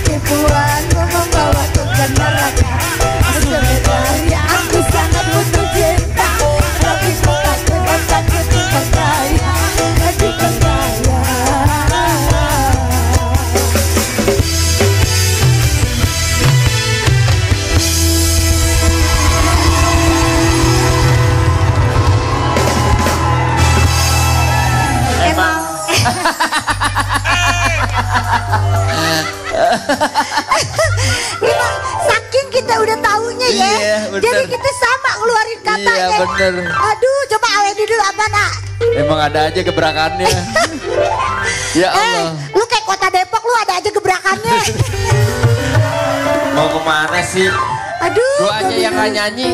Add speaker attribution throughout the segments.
Speaker 1: tipuanmu membawaku ke neraka. Sebenarnya aku sangat butuh cinta, tapi ku takut dipercaya, dipercaya.
Speaker 2: Emang
Speaker 1: Emang saking kita udah tahunya ya,
Speaker 2: Iya, bener.
Speaker 1: jadi kita sama ngeluarin katanya.
Speaker 2: Iya, bener.
Speaker 1: Aduh, coba Aledi dulu apa nak?
Speaker 2: emang ada aja gebrakannya. Ya Allah.
Speaker 1: Lu kayak kota Depok, lu ada aja gebrakannya.
Speaker 2: Mau kemana sih?
Speaker 1: Aduh,
Speaker 2: Lu aja
Speaker 1: gua
Speaker 2: yang
Speaker 1: bingung.
Speaker 2: gak nyanyi.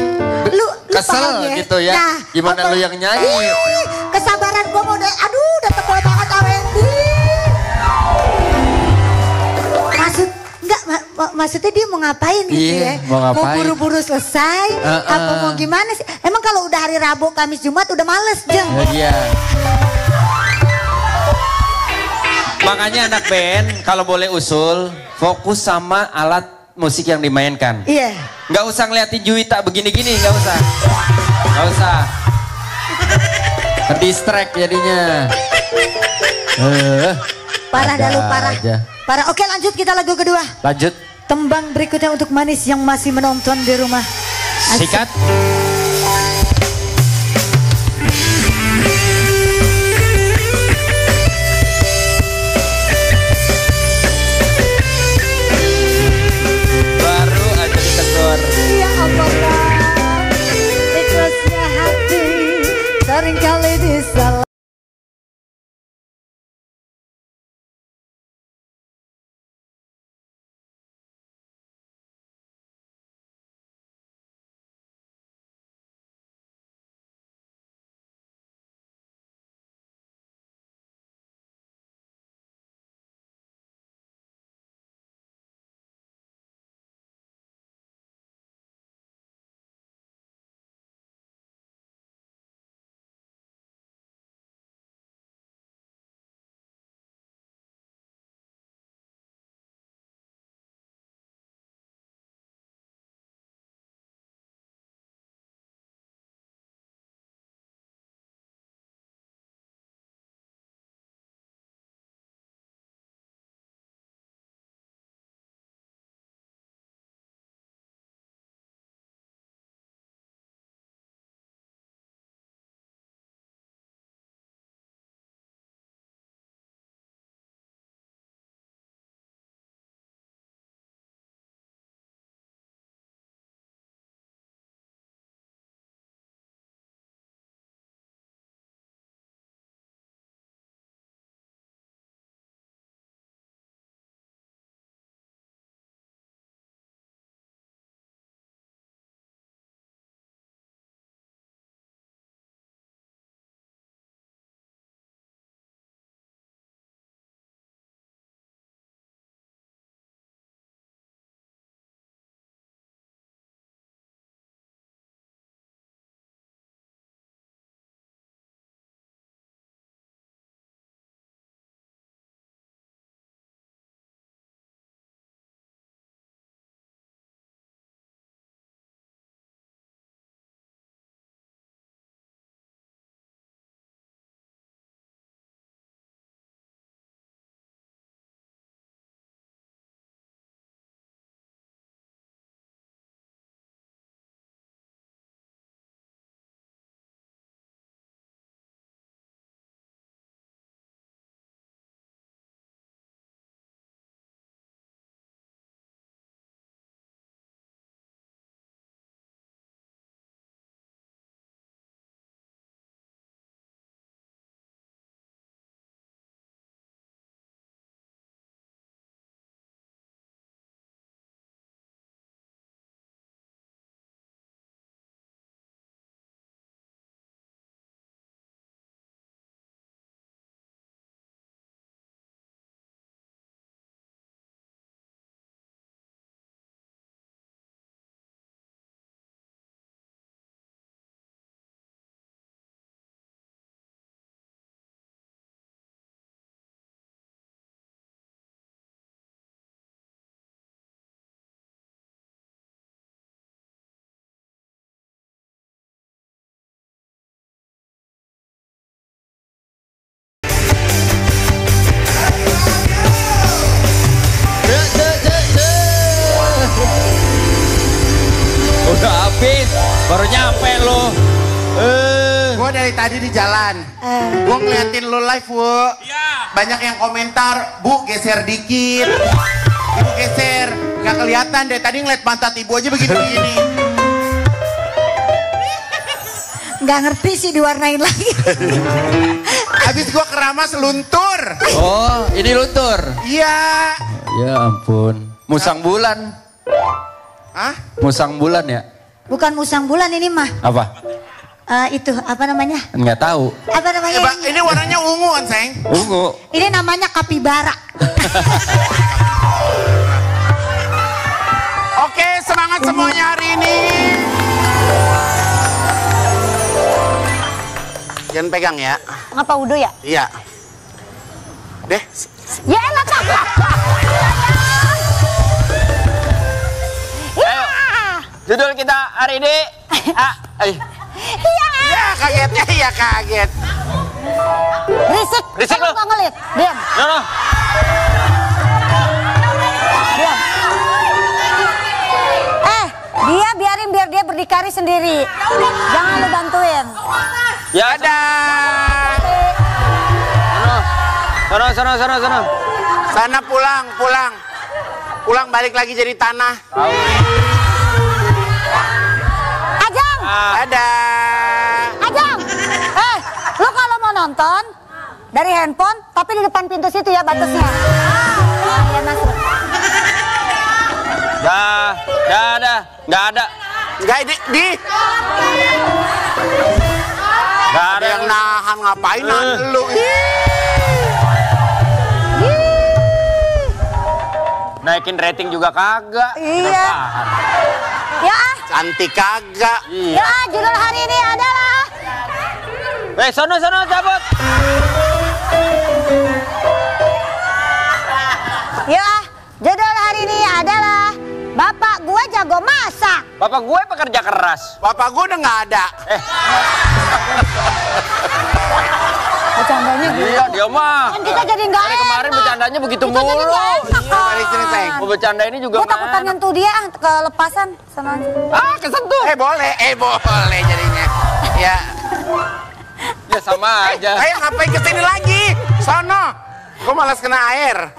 Speaker 1: Lu
Speaker 2: Kesel
Speaker 1: paham
Speaker 2: gitu ya.
Speaker 1: Nah,
Speaker 2: Gimana
Speaker 1: apa-
Speaker 2: lu yang nyanyi?
Speaker 1: Ih, kesabaran gua mau udah tebal banget Awendi. Maksudnya dia mau ngapain gitu
Speaker 2: Iya,
Speaker 1: ya?
Speaker 2: mau ngapain?
Speaker 1: buru-buru selesai? Apa mau gimana sih? Emang kalau udah hari Rabu, Kamis, Jumat udah males Jeng.
Speaker 2: Ya dia. Makanya anak band kalau boleh usul fokus sama alat musik yang dimainkan.
Speaker 1: Iya.
Speaker 2: Nggak usah ngeliatin Juwita begini-gini, nggak usah. Nggak usah. Ke-distract jadinya.
Speaker 1: Parah
Speaker 2: ada
Speaker 1: dah lu, parah.
Speaker 2: aja.
Speaker 1: Parah. Oke, lanjut kita lagu kedua.
Speaker 2: Lanjut.
Speaker 1: Tembang berikutnya untuk manis yang masih menonton di rumah. Asik.
Speaker 2: Sikat. Baru aja ditegur.
Speaker 1: Ya Allah, ikhlasnya hati seringkali disalah.
Speaker 2: Pin, baru nyampe lo.
Speaker 3: Gue dari tadi di jalan. Gue ngeliatin lo live, Wu. Banyak yang komentar, Bu geser dikit. Ibu geser, nggak kelihatan deh. Tadi ngeliat pantat ibu aja begini-begini.
Speaker 1: Nggak ngerti sih diwarnain lagi.
Speaker 3: Habis gue keramas luntur.
Speaker 2: Oh, ini luntur.
Speaker 3: Iya.
Speaker 2: Ya ampun. Musang bulan.
Speaker 3: Hah?
Speaker 2: Musang bulan ya?
Speaker 1: Bukan musang bulan ini mah.
Speaker 2: Apa?
Speaker 1: Itu apa namanya?
Speaker 2: Nggak tahu.
Speaker 1: Apa namanya?
Speaker 3: Ini warnanya ungu kan, Seng?
Speaker 2: Ungu.
Speaker 1: Ini namanya kapibara.
Speaker 3: Oke, semangat semuanya hari ini. Jangan pegang ya.
Speaker 1: Ngapa wudhu ya?
Speaker 3: Iya. Deh.
Speaker 1: Ya enak.
Speaker 2: Judul kita hari ini.
Speaker 3: Ya kagetnya, ya kaget.
Speaker 1: Berisik.
Speaker 2: Berisik
Speaker 1: Kamu
Speaker 2: lo.
Speaker 1: nggak ngelit. Diam.
Speaker 2: No.
Speaker 1: Diam. Biar dia berdikari sendiri. Jangan lu bantuin.
Speaker 2: Ya ada. Sana.
Speaker 3: Sana pulang. Pulang balik lagi jadi tanah.
Speaker 1: Ajang. Ajang. Lu kalau mau nonton dari handphone, tapi di depan pintu situ ya batasnya. Ya masuk.
Speaker 2: Nggak ada.
Speaker 3: Enggak di.
Speaker 2: Nggak
Speaker 3: Ada yang nahan, ngapain nahan lu?
Speaker 2: Naikin rating juga kagak.
Speaker 1: Iya. Ya.
Speaker 3: Cantik kagak.
Speaker 1: Ya, judul hari ini adalah
Speaker 2: Sono cabut.
Speaker 1: Ya, judul hari ini adalah Bapak gue jago masak.
Speaker 2: Bapak gue pekerja keras.
Speaker 3: Bapak gue udah nggak ada.
Speaker 1: Bercandanya
Speaker 2: Iya, dia mah.
Speaker 1: kan kita jadi nggak
Speaker 2: Dari
Speaker 1: enak.
Speaker 2: kemarin bercandanya begitu
Speaker 1: Kita jadi
Speaker 2: mulu.
Speaker 1: nggak enak,
Speaker 3: Iya, dari sini, Seng.
Speaker 2: Mau bercanda ini juga
Speaker 1: Gue takutan nyentuh dia kelepasan sama
Speaker 2: kesentuh.
Speaker 3: Boleh jadinya. Ya.
Speaker 2: Ya sama aja.
Speaker 3: Ayo ngapain kesini lagi? Sono. Gue malas kena air.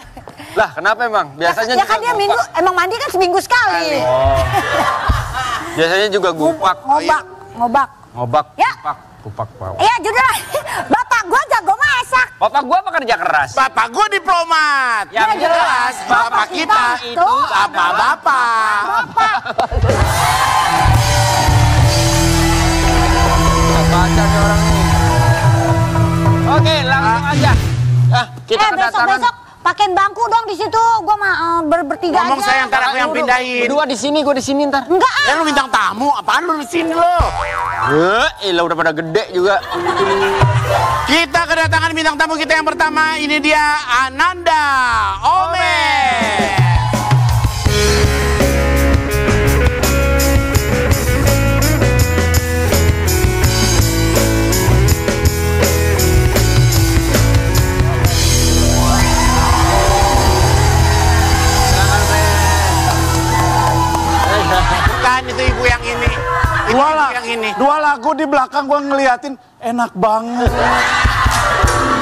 Speaker 2: Lah, kenapa emang? Biasanya
Speaker 1: ya kan dia minggu emang mandi kan seminggu sekali.
Speaker 2: Biasanya juga gupak.
Speaker 1: Ngobak. Ya.
Speaker 2: Gupak.
Speaker 1: Iya judul Bapak gue jago masak.
Speaker 2: Bapak gue pekerja keras.
Speaker 3: Bapak gue diplomat.
Speaker 2: Yang jelas,
Speaker 3: bapak kita itu bapak-bapak.
Speaker 2: Baca nih orang nih. Oke, langsung aja. Kita kedatangan.
Speaker 1: Besok pakein bangku dong di situ. Gue mah bertiga
Speaker 3: Ngomong
Speaker 1: aja.
Speaker 3: saya ntar aku yang pindahin.
Speaker 2: Berdua di sini, gue di sini ntar.
Speaker 1: Enggak.
Speaker 3: Ya lu bintang tamu, apaan lu di sini lo?
Speaker 2: Ilah udah pada gede juga.
Speaker 3: Kita kedatangan bintang tamu kita yang pertama. Ini dia Ananda Omes. Bukan, itu ibu yang ini. Itu ibu yang ini.
Speaker 4: Dua lagu di belakang gue ngeliatin enak banget.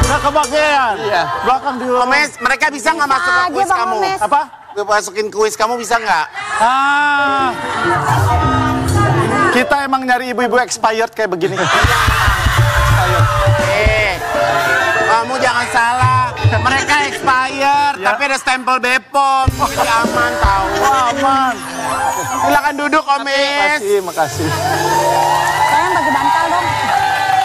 Speaker 4: Nggak kebagian.
Speaker 2: Iya.
Speaker 4: Belakang di
Speaker 3: Omes, mereka bisa nggak masuk ke
Speaker 1: aja,
Speaker 3: kuis
Speaker 1: Bang
Speaker 3: kamu?
Speaker 1: Omes.
Speaker 4: Apa?
Speaker 3: Gue masukin kuis kamu bisa nggak?
Speaker 4: Kita emang nyari ibu-ibu expired kayak begini.
Speaker 3: Kamu jangan salah. Mereka expired, tapi ada stempel Bepom. Jadi aman tahu.
Speaker 4: Aman.
Speaker 3: Silakan duduk, Omes.
Speaker 4: Makasih.
Speaker 1: Sayang bagi bantal dong.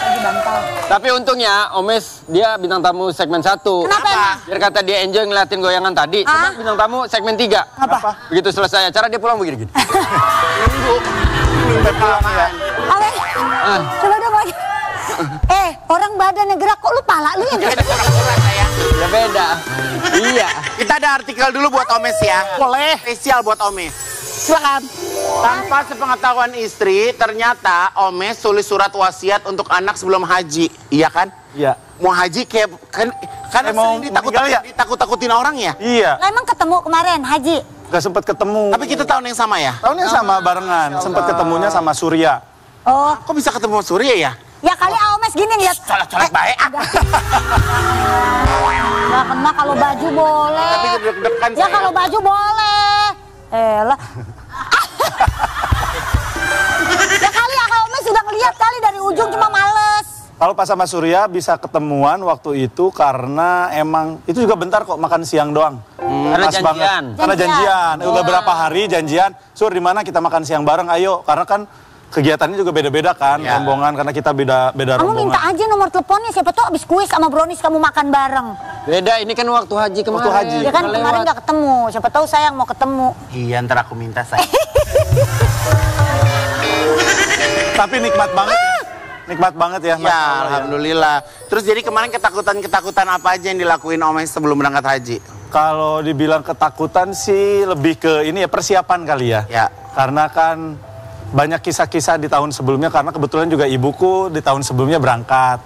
Speaker 1: Bagi bantal.
Speaker 2: Tapi untungnya Omes dia bintang tamu segmen 1.
Speaker 1: Kenapa emang?
Speaker 2: Biar kata dia enjoy ngeliatin goyangan tadi. Coba bintang tamu segmen 3.
Speaker 1: Apa?
Speaker 2: Begitu selesai acara dia pulang begini-gini.
Speaker 1: Oke. Coba dong lagi. Orang badannya gerak kok lu pala lu yang gerak.
Speaker 2: Ya beda. Iya.
Speaker 3: Kita ada artikel dulu buat Omes ya. Boleh. Spesial buat Omes.
Speaker 4: Silakan.
Speaker 3: Tanpa sepengetahuan istri, ternyata Omes tulis surat wasiat untuk anak sebelum haji. Iya kan?
Speaker 4: Iya.
Speaker 3: Mau haji kayak kan
Speaker 4: Mau
Speaker 3: sering ditakut-takutin orang ya?
Speaker 4: Iya.
Speaker 1: Lah emang ketemu kemarin haji?
Speaker 4: Nggak sempat ketemu.
Speaker 3: Tapi kita tahun yang sama ya?
Speaker 4: Tahun yang sama barengan. Sempat ketemunya sama Surya.
Speaker 1: Oh,
Speaker 3: Kok bisa ketemu Surya ya?
Speaker 1: ya kali Aomes gini lihat.
Speaker 3: Colek-colek baik.
Speaker 1: Nggak kena kalau baju boleh.
Speaker 3: Tapi deg-degan
Speaker 1: Ya
Speaker 3: saya.
Speaker 1: kalau baju boleh. Elah. Ya kali Aomes sudah ngeliat kali dari ujung cuma males.
Speaker 4: Kalau pas sama Surya bisa ketemuan waktu itu karena emang itu juga bentar kok makan siang doang.
Speaker 2: Karena
Speaker 4: Pas
Speaker 2: janjian.
Speaker 4: banget. Karena janjian. Udah berapa hari janjian. Sur di mana kita makan siang bareng ayo. Karena kan kegiatannya juga beda-beda kan
Speaker 3: Ya.
Speaker 4: rombongan karena kita beda
Speaker 1: Kamu minta
Speaker 4: rombongan.
Speaker 1: aja nomor teleponnya, siapa tahu abis kuis sama brownies kamu makan bareng.
Speaker 2: Beda, ini kan waktu haji kemarin.
Speaker 4: Waktu haji.
Speaker 1: Ya kan
Speaker 2: Udah
Speaker 1: kemarin
Speaker 2: lewat.
Speaker 1: nggak ketemu, siapa tahu sayang mau ketemu.
Speaker 3: Iya, ntar aku minta saya.
Speaker 4: Tapi nikmat banget ya. Nikmat banget ya. Mas.
Speaker 3: Ya, alhamdulillah. Terus jadi kemarin ketakutan apa aja yang dilakuin Omes sebelum berangkat haji?
Speaker 4: Kalau dibilang ketakutan sih lebih ke ini ya persiapan kali ya.
Speaker 3: Ya.
Speaker 4: Karena kan banyak kisah-kisah di tahun sebelumnya karena kebetulan juga ibuku di tahun sebelumnya berangkat.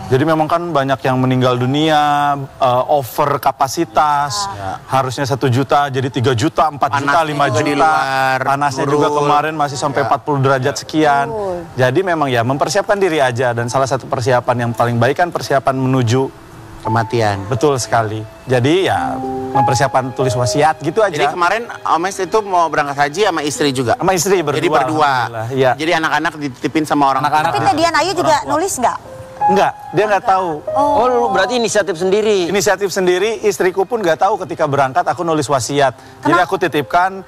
Speaker 4: Jadi memang kan banyak yang meninggal dunia, over kapasitas, harusnya 1 juta jadi 3 juta, 4 juta,
Speaker 3: Panasnya
Speaker 4: 5
Speaker 3: juga di
Speaker 4: juta.
Speaker 3: luar,
Speaker 4: Panasnya juga
Speaker 3: turun.
Speaker 4: kemarin masih sampai 40 derajat sekian. Jadi memang ya mempersiapkan diri aja dan salah satu persiapan yang paling baik kan persiapan menuju
Speaker 3: Kematian.
Speaker 4: betul sekali. Jadi ya mempersiapkan tulis wasiat gitu aja.
Speaker 3: Jadi kemarin Omes itu mau berangkat haji sama istri juga?
Speaker 4: Sama istri berdua.
Speaker 3: Jadi berdua.
Speaker 4: alhamdulillah. Iya.
Speaker 3: Jadi anak-anak dititipin sama orang
Speaker 4: Anak-anak.
Speaker 1: Tapi Dian Ayu juga nulis nggak?
Speaker 4: Enggak, dia nggak tahu.
Speaker 2: Oh, lu berarti inisiatif sendiri.
Speaker 4: Inisiatif sendiri, istriku pun nggak tahu ketika berangkat aku nulis wasiat. Jadi aku titipkan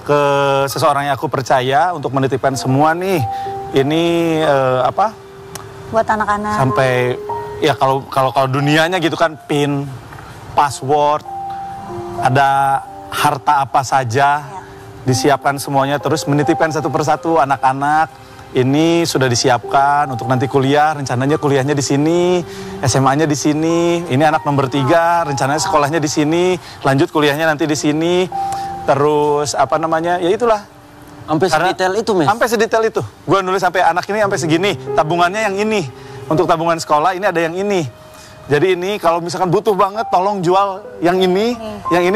Speaker 4: ke seseorang yang aku percaya untuk menitipkan semua nih. Ini apa?
Speaker 1: Buat anak-anak.
Speaker 4: Sampai ya kalau dunianya gitu kan PIN, password, ada harta apa saja disiapkan semuanya terus menitipkan satu persatu anak-anak. Ini sudah disiapkan untuk nanti kuliah, rencananya kuliahnya di sini, SMA-nya di sini. Ini anak nomor 3, rencananya sekolahnya di sini, lanjut kuliahnya nanti di sini. Terus apa namanya? Ya itulah.
Speaker 2: Sampai sedetail itu, Mes?
Speaker 4: Sampai sedetail itu. Gue nulis sampai anak ini sampai segini, tabungannya yang ini. Untuk tabungan sekolah ini ada yang ini. Jadi ini kalau misalkan butuh banget tolong jual yang ini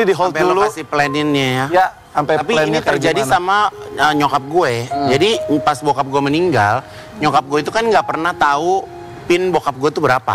Speaker 4: di hold
Speaker 3: Sampai
Speaker 4: dulu.
Speaker 3: lo kasih planinnya ya?
Speaker 4: Ya, sampai
Speaker 3: Tapi ini
Speaker 4: plannya kayak
Speaker 3: terjadi
Speaker 4: gimana.
Speaker 3: sama nyokap gue. Jadi pas bokap gue meninggal, nyokap gue itu kan nggak pernah tahu PIN bokap gue tuh berapa.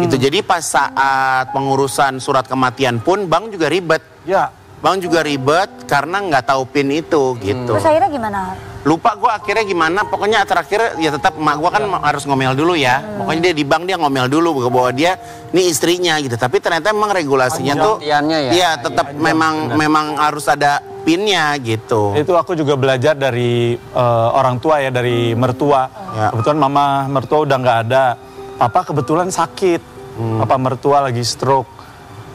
Speaker 3: Gitu. Jadi pas saat pengurusan surat kematian pun bank juga ribet.
Speaker 4: Ya.
Speaker 3: Bang juga ribet karena nggak tahu PIN itu gitu.
Speaker 1: Terus akhirnya gimana?
Speaker 3: Lupa gue akhirnya gimana, pokoknya terakhir ya tetap emak gue kan harus ngomel dulu ya. Pokoknya dia di bank dia ngomel dulu bahwa dia ini istrinya gitu. Tapi ternyata memang regulasinya tuh
Speaker 2: Pengertiannya ya?
Speaker 3: iya tetap memang harus ada PIN-nya gitu.
Speaker 4: Itu aku juga belajar dari orang tua ya, dari mertua.
Speaker 3: Ya.
Speaker 4: Kebetulan mama mertua udah nggak ada. Papa kebetulan sakit. Papa mertua lagi stroke.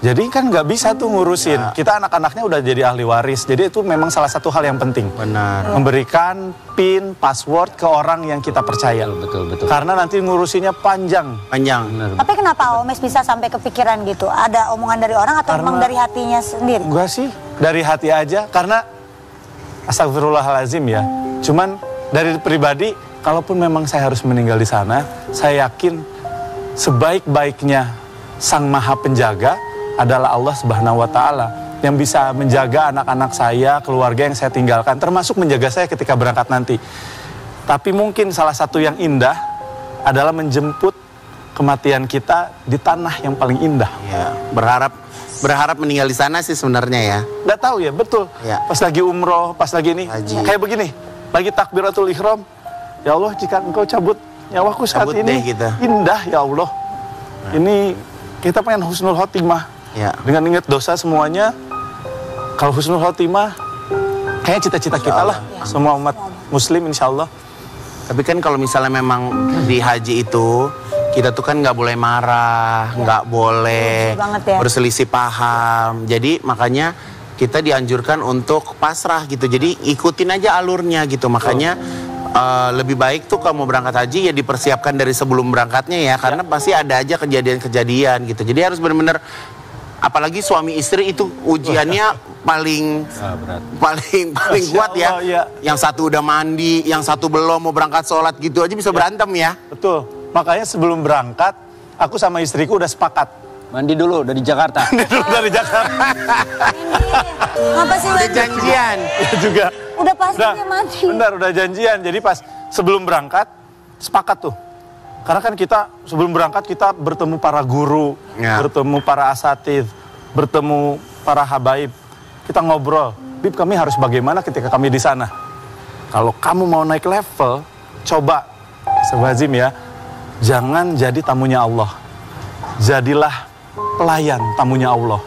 Speaker 4: Jadi kan nggak bisa tuh ngurusin. Kita anak-anaknya udah jadi ahli waris. Jadi itu memang salah satu hal yang penting.
Speaker 3: Benar.
Speaker 4: Memberikan PIN, password ke orang yang kita percaya.
Speaker 2: Betul.
Speaker 4: Karena nanti ngurusinnya panjang.
Speaker 3: Panjang.
Speaker 1: Tapi kenapa Omes bisa sampai kepikiran gitu? Ada omongan dari orang atau memang dari hatinya sendiri?
Speaker 4: Enggak sih, dari hati aja. Karena astagfirullahalazim ya. Cuman dari pribadi, kalaupun memang saya harus meninggal di sana, saya yakin sebaik-baiknya Sang Maha Penjaga adalah Allah Subhanahu wa Ta'ala yang bisa menjaga anak-anak saya, keluarga yang saya tinggalkan, termasuk menjaga saya ketika berangkat nanti. Tapi mungkin salah satu yang indah adalah menjemput kematian kita di tanah yang paling indah.
Speaker 3: Ya, berharap meninggal di sana sih sebenarnya ya.
Speaker 4: Nggak tahu ya, betul.
Speaker 3: Ya.
Speaker 4: Pas lagi umroh, pas lagi ini,
Speaker 3: Haji.
Speaker 4: kayak begini, lagi takbiratul ihram. Ya Allah, jika engkau cabut nyawaku saat
Speaker 3: Cabut
Speaker 4: ini,
Speaker 3: deh kita.
Speaker 4: indah ya Allah. Ini kita pengen husnul khotimah.
Speaker 3: Ya.
Speaker 4: Dengan ingat dosa semuanya, kalau husnul khotimah, kayak cita-cita kita lah. Semua umat muslim insya Allah.
Speaker 3: Tapi kan kalau misalnya memang di haji itu kita tuh kan nggak boleh marah, nggak boleh
Speaker 1: Banget ya.
Speaker 3: berselisih paham. Jadi makanya kita dianjurkan untuk pasrah gitu. Jadi ikutin aja alurnya gitu. Makanya lebih baik tuh kalau mau berangkat haji ya dipersiapkan dari sebelum berangkatnya ya. Karena pasti ada aja kejadian-kejadian gitu. Jadi harus benar-benar, apalagi suami istri itu ujiannya paling kuat ya.
Speaker 4: Allah, iya.
Speaker 3: Yang satu udah mandi, yang satu belum mau berangkat sholat gitu aja bisa berantem ya.
Speaker 4: Betul. Makanya sebelum berangkat, aku sama istriku udah sepakat.
Speaker 2: Mandi dulu dari Jakarta.
Speaker 4: Dari Jakarta.
Speaker 1: Ini Apa sih
Speaker 3: Udah
Speaker 1: Wen?
Speaker 3: janjian.
Speaker 4: Ya juga.
Speaker 1: Udah pasti dia mati.
Speaker 4: Benar, udah janjian. Jadi pas sebelum berangkat, sepakat tuh. Karena kan kita sebelum berangkat kita bertemu para guru,
Speaker 3: Ya.
Speaker 4: bertemu para asatidz, bertemu para habaib. Kita ngobrol, Bib kami harus bagaimana ketika kami di sana. Kalau kamu mau naik level, coba, Sebazim ya, jangan jadi tamunya Allah. Jadilah pelayan tamunya Allah.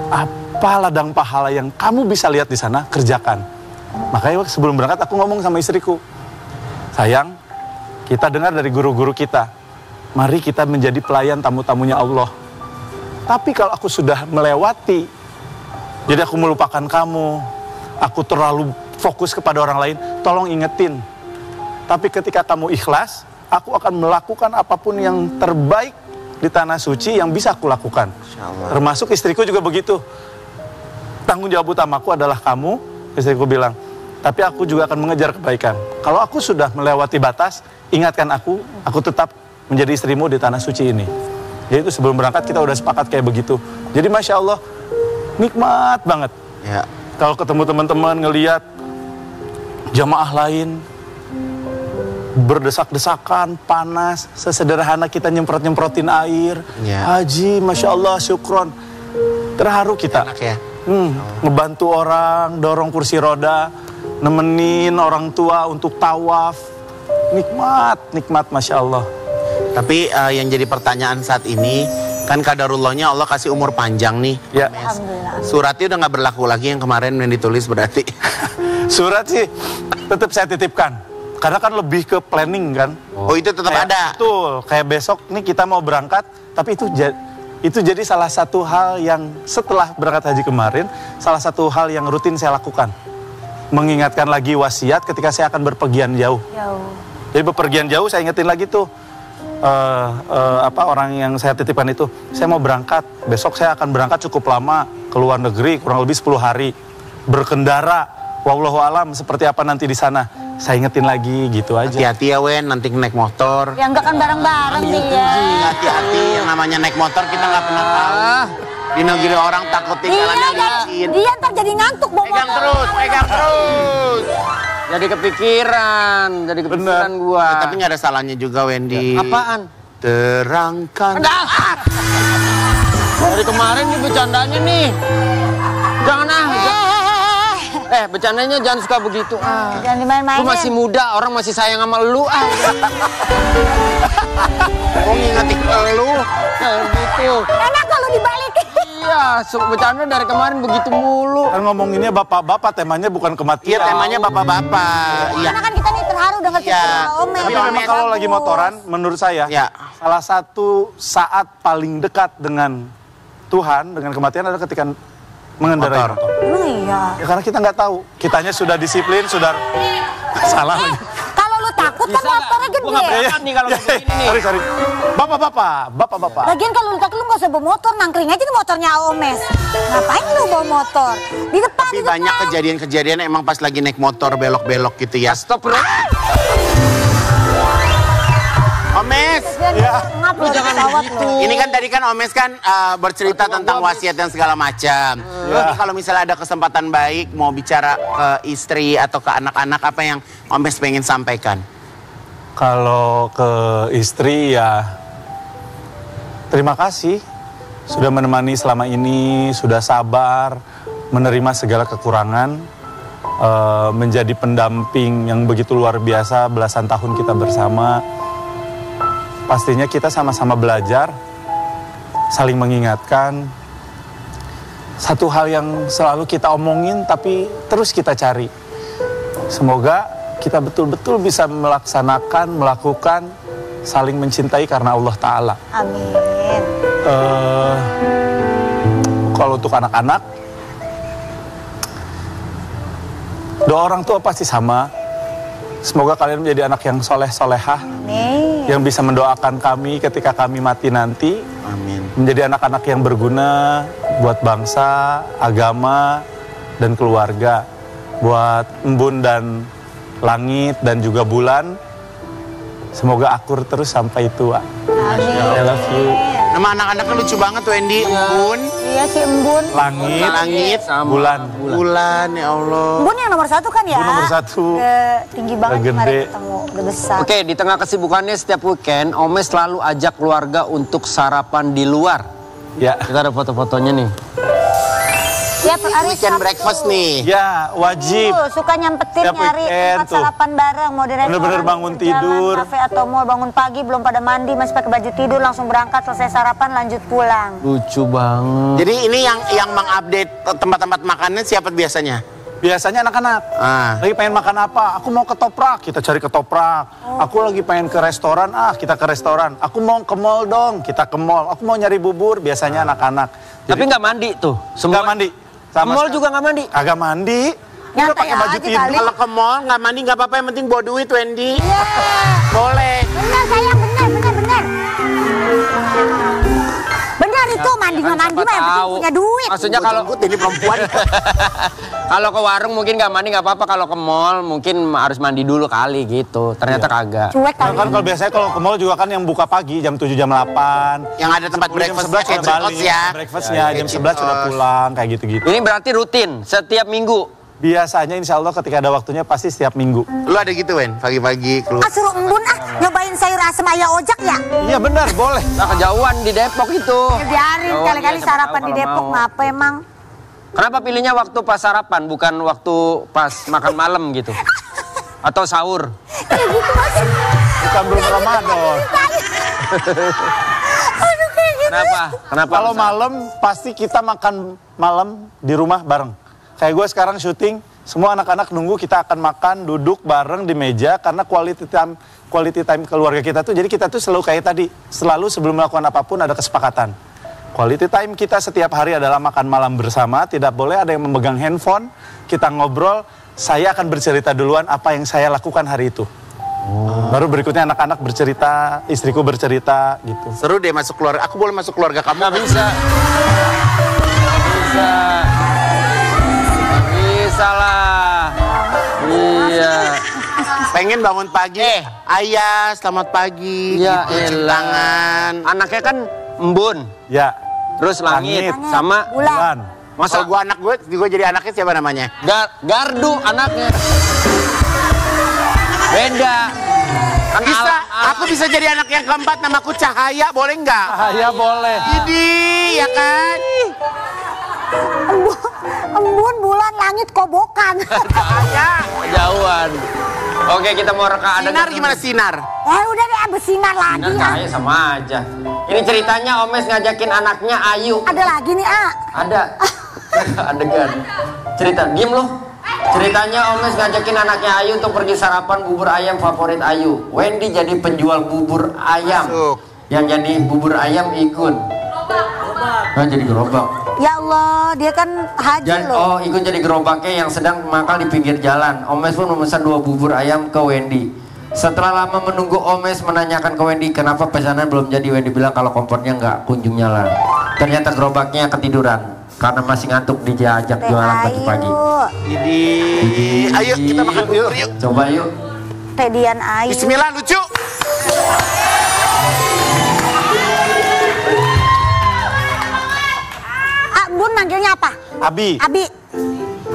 Speaker 4: Apa ladang pahala yang kamu bisa lihat di sana, kerjakan. Makanya sebelum berangkat aku ngomong sama istriku, sayang, kita dengar dari guru-guru kita, mari kita menjadi pelayan tamu-tamunya Allah. Tapi kalau aku sudah melewati, jadi aku melupakan kamu, aku terlalu fokus kepada orang lain, tolong ingetin. Tapi ketika kamu ikhlas, aku akan melakukan apapun yang terbaik di tanah suci yang bisa aku lakukan. Termasuk istriku juga begitu. Tanggung jawab utamaku adalah kamu, istriku bilang. Tapi aku juga akan mengejar kebaikan. Kalau aku sudah melewati batas, ingatkan aku tetap menjadi istrimu di tanah suci ini. Jadi itu sebelum berangkat kita udah sepakat kayak begitu. Jadi Masya Allah, nikmat banget.
Speaker 3: Ya.
Speaker 4: Kalau ketemu teman-teman ngeliat jamaah lain berdesak-desakan, panas, sesederhana kita nyemprot-nyemprotin air.
Speaker 3: Ya.
Speaker 4: Haji, Masya Allah, syukron. Terharu kita.
Speaker 3: Enak ya.
Speaker 4: Ngebantu orang, dorong kursi roda, nemenin orang tua untuk tawaf. Nikmat, Masya Allah.
Speaker 3: Tapi yang jadi pertanyaan saat ini, kan kadarullahnya Allah kasih umur panjang nih.
Speaker 4: Ya.
Speaker 1: Alhamdulillah.
Speaker 3: Suratnya udah nggak berlaku lagi yang kemarin yang ditulis berarti.
Speaker 4: Surat sih tetap saya titipkan. Karena kan lebih ke planning kan.
Speaker 3: Oh itu tetap
Speaker 4: Kayak-
Speaker 3: ada.
Speaker 4: Betul, kayak besok nih kita mau berangkat, tapi itu jadi salah satu hal yang setelah berangkat haji kemarin, salah satu hal yang rutin saya lakukan. Mengingatkan lagi wasiat ketika saya akan berpergian jauh.
Speaker 1: Jauh.
Speaker 4: Jadi bepergian jauh saya ingetin lagi tuh orang yang saya titipkan itu, saya mau berangkat, besok saya akan berangkat cukup lama ke luar negeri, kurang lebih 10 hari berkendara, wallahu alam seperti apa nanti di sana. Saya ingetin lagi gitu aja.
Speaker 3: Hati-hati ya Wen, nanti naik motor.
Speaker 1: Ya enggak kan bareng-bareng dia.
Speaker 3: Hati-hati yang namanya naik motor kita nggak pernah tahu. Di negeri orang takut tinggalannya licin.
Speaker 1: Dia ntar jadi ngantuk bawa
Speaker 3: Pegang
Speaker 1: motor.
Speaker 3: terus, pegang terus.
Speaker 2: Jadi kepikiran gua.
Speaker 3: Tapi nggak ada salahnya juga Wendy.
Speaker 2: Apaan?
Speaker 3: Terangkan.
Speaker 2: Dari kemarin nih bercandanya nih. Jangan bercandanya jangan suka begitu.
Speaker 1: Jangan dimain-mainin.
Speaker 2: Lu masih muda, orang masih sayang sama lu.
Speaker 3: Kok ngingetin lu?
Speaker 2: Gitu.
Speaker 1: Enak kalau dibalikin.
Speaker 2: Iya, bercanda dari kemarin begitu mulu.
Speaker 4: Kan ngomonginnya bapak-bapak, temanya bukan kematian.
Speaker 3: Iya temanya bapak-bapak. Iya.
Speaker 1: Karena kan kita nih terharu dengan
Speaker 3: Iya.
Speaker 1: cerita Omes.
Speaker 4: Tapi memang kalau lagi motoran, menurut saya,
Speaker 3: Ya.
Speaker 4: salah satu saat paling dekat dengan Tuhan, dengan kematian adalah ketika mengendarai
Speaker 3: Motor.
Speaker 4: motor.
Speaker 1: Emang iya.
Speaker 4: Ya, karena kita nggak tahu, kitanya sudah disiplin, sudah salah lagi.
Speaker 1: Kalau lu takut kan motornya
Speaker 2: Gua nggak
Speaker 1: gede.
Speaker 2: berangkat nih kalau begini nih.
Speaker 4: Sorry. Bapak-bapak.
Speaker 1: Lagian kalau lu takut lu nggak usah bawa motor, nangkring aja di motornya Omes. Ngapain lu bawa motor? Di depan,
Speaker 3: Tapi
Speaker 1: di depan.
Speaker 3: banyak kejadian-kejadian emang pas lagi naik motor belok-belok gitu ya.
Speaker 2: Stop, bro.
Speaker 3: Omes.
Speaker 4: Ya.
Speaker 1: Ngap lu
Speaker 2: Jangan
Speaker 1: pesawat
Speaker 2: begitu.
Speaker 1: lu.
Speaker 3: Ini kan tadi kan Omes kan bercerita tentang wasiat dan segala macam. Jadi kalau misalnya ada kesempatan baik mau bicara ke istri atau ke anak-anak, apa yang Omes pengen sampaikan?
Speaker 4: Kalau ke istri ya, terima kasih sudah menemani selama ini, sudah sabar, menerima segala kekurangan, menjadi pendamping yang begitu luar biasa belasan tahun kita bersama. Pastinya kita sama-sama belajar, saling mengingatkan. Satu hal yang selalu kita omongin tapi terus kita cari. Semoga kita betul-betul bisa melakukan, saling mencintai karena Allah Ta'ala.
Speaker 1: Amin.
Speaker 4: Kalau untuk anak-anak, doa orang tua pasti sama. Semoga kalian menjadi anak yang soleh-solehah,
Speaker 1: Amin.
Speaker 4: yang bisa mendoakan kami ketika kami mati nanti.
Speaker 3: Amin.
Speaker 4: Menjadi anak-anak yang berguna buat bangsa, agama, dan keluarga. Buat embun dan langit dan juga bulan. Semoga akur terus sampai tua.
Speaker 1: Amin.
Speaker 4: I love you.
Speaker 3: Nama anak-anaknya lucu banget Wendy. Embun.
Speaker 1: Iya si Embun.
Speaker 3: Langit.
Speaker 4: Bulan.
Speaker 3: Bulan, ya Allah.
Speaker 1: Embun yang nomor 1 kan ya?
Speaker 4: Embun nomor 1.
Speaker 1: Tinggi banget
Speaker 4: Udah
Speaker 1: kemarin
Speaker 4: gede.
Speaker 1: ketemu. Udah besar.
Speaker 2: Oke, di tengah kesibukannya setiap weekend, Omes selalu ajak keluarga untuk sarapan di luar.
Speaker 4: Ya.
Speaker 2: Kita ada foto-fotonya nih.
Speaker 1: Tiap hari
Speaker 3: Weekend
Speaker 1: Sabtu.
Speaker 3: breakfast nih.
Speaker 4: Ya, wajib.
Speaker 1: Suka nyempetin
Speaker 4: Tiap
Speaker 1: nyari
Speaker 4: weekend
Speaker 1: tempat
Speaker 4: tuh.
Speaker 1: sarapan bareng. Mau di restoran,
Speaker 4: Bener-bener bangun
Speaker 1: di jalan,
Speaker 4: tidur.
Speaker 1: kafe atau mall, bangun pagi, belum pada mandi, masih pakai baju tidur, langsung berangkat, selesai sarapan, lanjut pulang.
Speaker 2: Lucu banget.
Speaker 3: Jadi ini yang mengupdate tempat-tempat makannya siapa biasanya?
Speaker 4: Biasanya anak-anak lagi pengen makan apa? Aku mau ketoprak, kita cari ketoprak. Aku lagi pengen ke restoran, kita ke restoran. Aku mau ke mall dong, kita ke mall. Aku mau nyari bubur, biasanya anak-anak.
Speaker 2: Tapi nggak mandi tuh.
Speaker 4: Nggak mandi.
Speaker 2: Ke mall juga nggak mandi.
Speaker 4: Agak mandi. Udah
Speaker 1: Nyantai
Speaker 4: pakai baju
Speaker 1: aja
Speaker 4: tidur.
Speaker 1: kali.
Speaker 3: Kalau ke mall nggak mandi nggak apa-apa, yang penting bawa duit Wendy.
Speaker 1: Iya.
Speaker 3: Boleh.
Speaker 1: Bener sayang, bener. Bener itu, mandi nggak mandi mah yang penting
Speaker 2: tahu.
Speaker 1: punya duit.
Speaker 2: Maksudnya kalau
Speaker 3: ini perempuan.
Speaker 2: kalau ke warung mungkin nggak mandi nggak apa-apa. Kalau ke mall mungkin harus mandi dulu kali gitu. Ternyata kagak.
Speaker 1: Cuek
Speaker 4: Nah,
Speaker 1: kali.
Speaker 4: kan kalau biasanya kalau ke mall juga kan yang buka pagi jam 7 jam 8.
Speaker 3: Yang ada tempat breakfast kayak
Speaker 4: balik
Speaker 3: ya.
Speaker 4: breakfastnya jam
Speaker 3: Kayak
Speaker 4: 11 sudah
Speaker 3: Citos.
Speaker 4: pulang kayak gitu-gitu.
Speaker 2: Ini berarti rutin setiap minggu.
Speaker 4: Biasanya insya Allah ketika ada waktunya pasti setiap minggu.
Speaker 3: Lu ada gitu Wen, pagi-pagi keluar.
Speaker 1: Suruh Embun nyobain sayur asem ayah ojak ya.
Speaker 4: Iya benar, boleh.
Speaker 2: Nah, kejauhan di Depok itu.
Speaker 1: Ya biarin,
Speaker 2: Oh,
Speaker 1: kali-kali
Speaker 2: iya, siapa
Speaker 1: sarapan
Speaker 2: tahu
Speaker 1: di
Speaker 2: kalau
Speaker 1: Depok
Speaker 2: mau.
Speaker 1: ngapa emang.
Speaker 2: Kenapa pilihnya waktu pas sarapan bukan waktu pas makan malam gitu? Atau sahur?
Speaker 1: Kayak gitu masih.
Speaker 4: Bukan belum Ramadan.
Speaker 1: Aduh kayak gitu.
Speaker 2: Kenapa? Kenapa?
Speaker 4: Kalau malam pasti kita makan malam di rumah bareng. Kayak gue sekarang syuting, semua anak-anak nunggu kita akan makan, duduk bareng di meja karena quality time keluarga kita tuh. Jadi kita tuh selalu kayak tadi, selalu sebelum melakukan apapun ada kesepakatan. Quality time kita setiap hari adalah makan malam bersama, tidak boleh ada yang memegang handphone, kita ngobrol, saya akan bercerita duluan apa yang saya lakukan hari itu. Baru berikutnya anak-anak bercerita, istriku bercerita gitu.
Speaker 3: Seru deh masuk keluarga. Aku boleh masuk keluarga kamu?
Speaker 2: Nggak bisa. Nggak bisa. Nggak bisa lah. Iya.
Speaker 3: Pengen bangun pagi. Ayah, selamat pagi.
Speaker 2: Ya
Speaker 3: Gitu, cium
Speaker 2: elah.
Speaker 3: tangan.
Speaker 2: Anaknya kan Embun.
Speaker 4: Ya,
Speaker 2: Terus langit.
Speaker 1: Langit.
Speaker 2: Sama
Speaker 1: Bulan.
Speaker 2: masa
Speaker 3: Kalau gua anak gue jadi anaknya siapa namanya?
Speaker 2: Gardu anaknya. Beda. Kan
Speaker 3: Bisa, aku bisa jadi anak yang keempat, namaku Cahaya, boleh nggak?
Speaker 4: ya boleh.
Speaker 3: Jadi, ya kan?
Speaker 1: Embun, bulan, langit, kobokan.
Speaker 3: Cahaya.
Speaker 2: Kejauhan. Oke, kita mau reka adegan.
Speaker 3: Sinar gimana sinar?
Speaker 1: Udah deh bersinar lagi
Speaker 2: Nah,
Speaker 1: ya.
Speaker 2: cahaya sama aja. Ini ceritanya Omes ngajakin anaknya Ayu.
Speaker 1: Ada lagi nih
Speaker 2: Ada. Adegan. Cerita, diem loh. Ceritanya Omes ngajakin anaknya Ayu untuk pergi sarapan bubur ayam favorit Ayu. Wendy jadi penjual bubur ayam.
Speaker 3: Masuk.
Speaker 2: Yang jadi bubur ayam Igun. Oh, jadi gerobak.
Speaker 1: Ya Allah, dia kan haji loh.
Speaker 2: Igun jadi gerobaknya yang sedang mangkal di pinggir jalan. Omes pun memesan 2 bubur ayam ke Wendy. Setelah lama menunggu, Omes menanyakan ke Wendy kenapa pesanan belum jadi. Wendy bilang kalau kompornya nggak kunjung nyala. Ternyata gerobaknya ketiduran karena masih ngantuk diajak jualan pagi-pagi.
Speaker 3: Jadi, ayo kita makan bubur yuk.
Speaker 2: Coba yuk.
Speaker 1: Teh Dian Ayu.
Speaker 3: Bismillah, lucu.
Speaker 1: Bun manggilnya apa?
Speaker 4: Abi,
Speaker 1: Abi.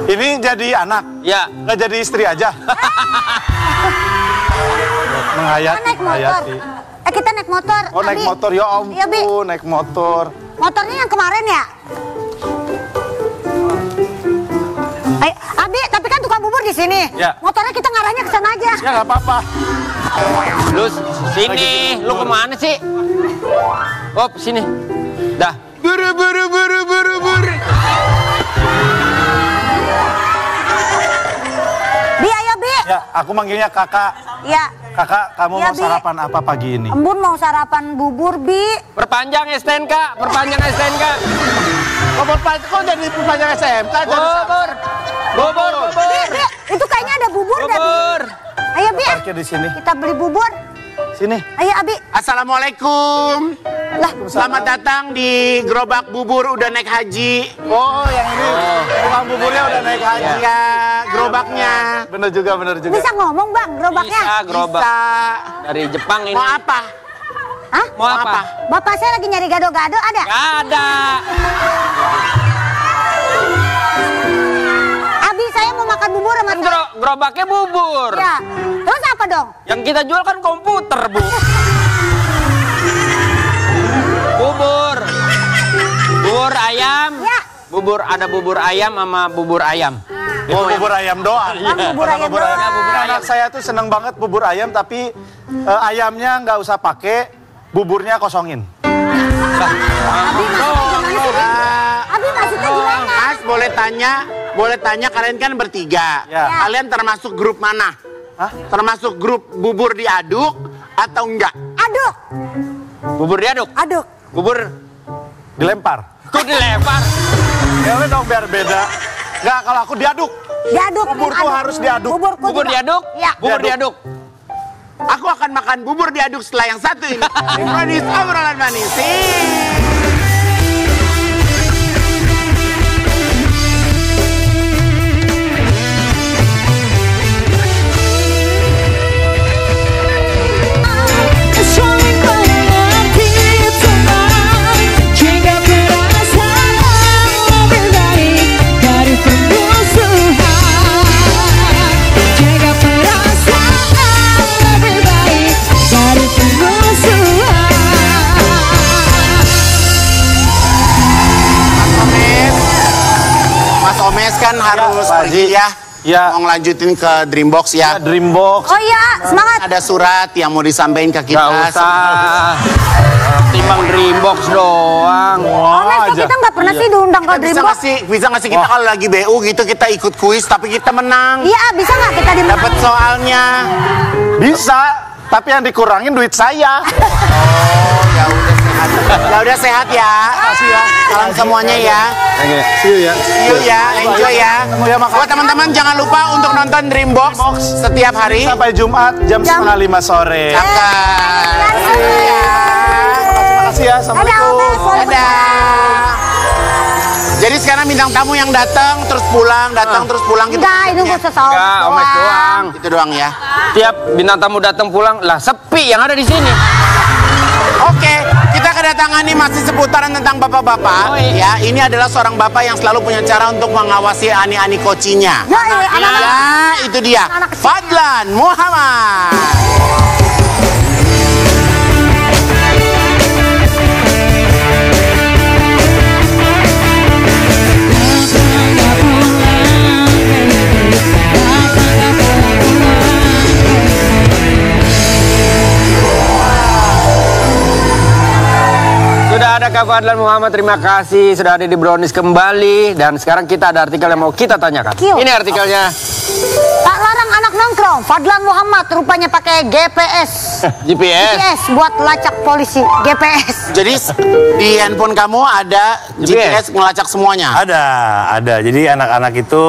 Speaker 4: ini jadi anak,
Speaker 2: Ya.
Speaker 4: nggak jadi istri aja.
Speaker 1: Kita naik motor. Kita naik motor.
Speaker 4: Oh naik
Speaker 1: Abi.
Speaker 4: motor, ya
Speaker 1: Iya, Bi.
Speaker 4: ampun, naik motor.
Speaker 1: Motornya yang kemarin ya? Abi, tapi kan tukang bubur di sini.
Speaker 4: Ya.
Speaker 1: Motornya kita ngarahnya ke sana aja.
Speaker 4: Ya nggak apa-apa.
Speaker 2: Lu sini, lu kemana sih? Oh, sini. Dah.
Speaker 3: Buru.
Speaker 1: Bi, ayo Bi.
Speaker 4: Ya, aku manggilnya kakak.
Speaker 1: Ya.
Speaker 4: Kakak, kamu
Speaker 1: Iya,
Speaker 4: mau
Speaker 1: Bi.
Speaker 4: sarapan apa pagi ini?
Speaker 1: Embun mau sarapan bubur, Bi.
Speaker 2: Perpanjang STNK, perpanjang STNK.
Speaker 3: Kok jadi perpanjang SMK?
Speaker 2: Bubur. Bubur.
Speaker 1: Bi, itu kayaknya ada bubur dah, Bi.
Speaker 2: Bubur.
Speaker 1: Ayo, Bi.
Speaker 4: Parkir di sini.
Speaker 1: Kita beli bubur.
Speaker 4: Sini.
Speaker 1: Ayo, Abi.
Speaker 3: Assalamualaikum.
Speaker 1: Lah,
Speaker 3: Selamat datang di gerobak bubur udah naik haji.
Speaker 4: Oh, yang ini. Tukang buburnya udah naik haji.
Speaker 3: Ya, gerobaknya.
Speaker 4: Bener juga, bener juga.
Speaker 1: bisa ngomong, Bang, gerobaknya?
Speaker 2: Bisa gerobak
Speaker 3: Bisa.
Speaker 2: dari Jepang ini.
Speaker 3: Mau apa?
Speaker 1: Hah?
Speaker 5: Mau apa?
Speaker 1: Bapak saya lagi nyari gado-gado, ada?
Speaker 5: Gak ada.
Speaker 1: Abi, saya mau makan bubur sama
Speaker 5: Kan gerobaknya bubur.
Speaker 1: Ya. Terus apa dong?
Speaker 5: Yang kita jual kan komputer, Bu. Bubur. Bubur ayam.
Speaker 1: Ya.
Speaker 5: Bubur, ada bubur ayam sama bubur ayam.
Speaker 4: Oh, bubur ayam doang.
Speaker 1: Bubur ayam
Speaker 4: Bubur ayam.
Speaker 1: doang.
Speaker 5: Bubur ayam.
Speaker 4: Anak saya tuh seneng banget bubur ayam, tapi ayamnya nggak usah pakai, buburnya kosongin.
Speaker 1: Abi maksudnya gimana?
Speaker 3: Mas boleh tanya kalian kan bertiga.
Speaker 4: Ya.
Speaker 3: Kalian termasuk grup mana?
Speaker 4: Hah?
Speaker 3: Termasuk grup bubur diaduk atau enggak?
Speaker 1: Aduk,
Speaker 5: Bubur diaduk.
Speaker 1: aduk.
Speaker 5: Bubur
Speaker 4: Dilempar.
Speaker 5: kok dilempar.
Speaker 4: Ya udah dong biar beda. Nggak, kalau aku diaduk.
Speaker 1: Diaduk.
Speaker 4: Buburku
Speaker 1: aduk.
Speaker 4: harus diaduk.
Speaker 1: Buburku
Speaker 5: Bubur
Speaker 1: juga.
Speaker 5: diaduk?
Speaker 1: Ya.
Speaker 5: Bubur diaduk.
Speaker 3: Aku akan makan bubur diaduk setelah yang satu ini. Manis, obrolan manis. Mas Omes kan harus
Speaker 4: Pak
Speaker 3: pergi
Speaker 4: Haji.
Speaker 3: ya.
Speaker 4: Ya.
Speaker 3: Mau ngelanjutin ke Dreambox ya.
Speaker 4: Dreambox.
Speaker 1: Oh iya, semangat.
Speaker 3: Ada surat yang mau disampaikan ke kita.
Speaker 5: Gak usah. Timbang Dreambox doang.
Speaker 1: Omes, kok kita nggak pernah sih diundang ke
Speaker 3: Bisa
Speaker 1: Dreambox?
Speaker 3: bisa ngasih kita kalau lagi BU gitu kita ikut kuis tapi kita menang.
Speaker 1: Iya, bisa nggak kita diundang?
Speaker 3: Dapat soalnya.
Speaker 4: Bisa, tapi yang dikurangin duit saya.
Speaker 3: Ya udah sehat ya.
Speaker 4: Makasih ya.
Speaker 3: Salam semuanya ya.
Speaker 4: See you ya.
Speaker 3: See you ya, enjoy ya.
Speaker 4: ya, makasih.
Speaker 3: Buat teman-teman jangan lupa untuk nonton Dreambox setiap hari.
Speaker 4: Sampai Jumat jam 4:30 sore.
Speaker 3: Cakep. See you ya.
Speaker 4: Makasih ya. Assalamualaikum.
Speaker 3: Dadah. Jadi sekarang bintang tamu yang datang terus pulang gitu.
Speaker 1: Enggak, ini khusus
Speaker 5: Enggak, Omes doang.
Speaker 3: Itu doang ya.
Speaker 5: Tiap bintang tamu datang pulang, lah sepi yang ada di sini.
Speaker 3: Oke, kita kedatangan nih masih seputaran tentang bapak-bapak.
Speaker 5: Oh, iya.
Speaker 3: Ya, ini adalah seorang bapak yang selalu punya cara untuk mengawasi ani-ani kocinya.
Speaker 1: Ya, iya, anak-anak.
Speaker 3: Ya, itu dia.
Speaker 1: Anak kecil.
Speaker 3: Fadlan Muhammad.
Speaker 5: Sudah ada Kak Fadlan Muhammad, terima kasih. Sudah ada di Brownies kembali. Dan sekarang kita ada artikel yang mau kita tanyakan.
Speaker 1: Kiu.
Speaker 5: Ini artikelnya.
Speaker 1: Tak larang anak nongkrong, Fadlan Muhammad rupanya pakai GPS.
Speaker 5: GPS.
Speaker 1: GPS buat lacak polisi, GPS.
Speaker 3: Jadi di handphone kamu ada GPS ngelacak semuanya.
Speaker 4: Ada. Jadi anak-anak itu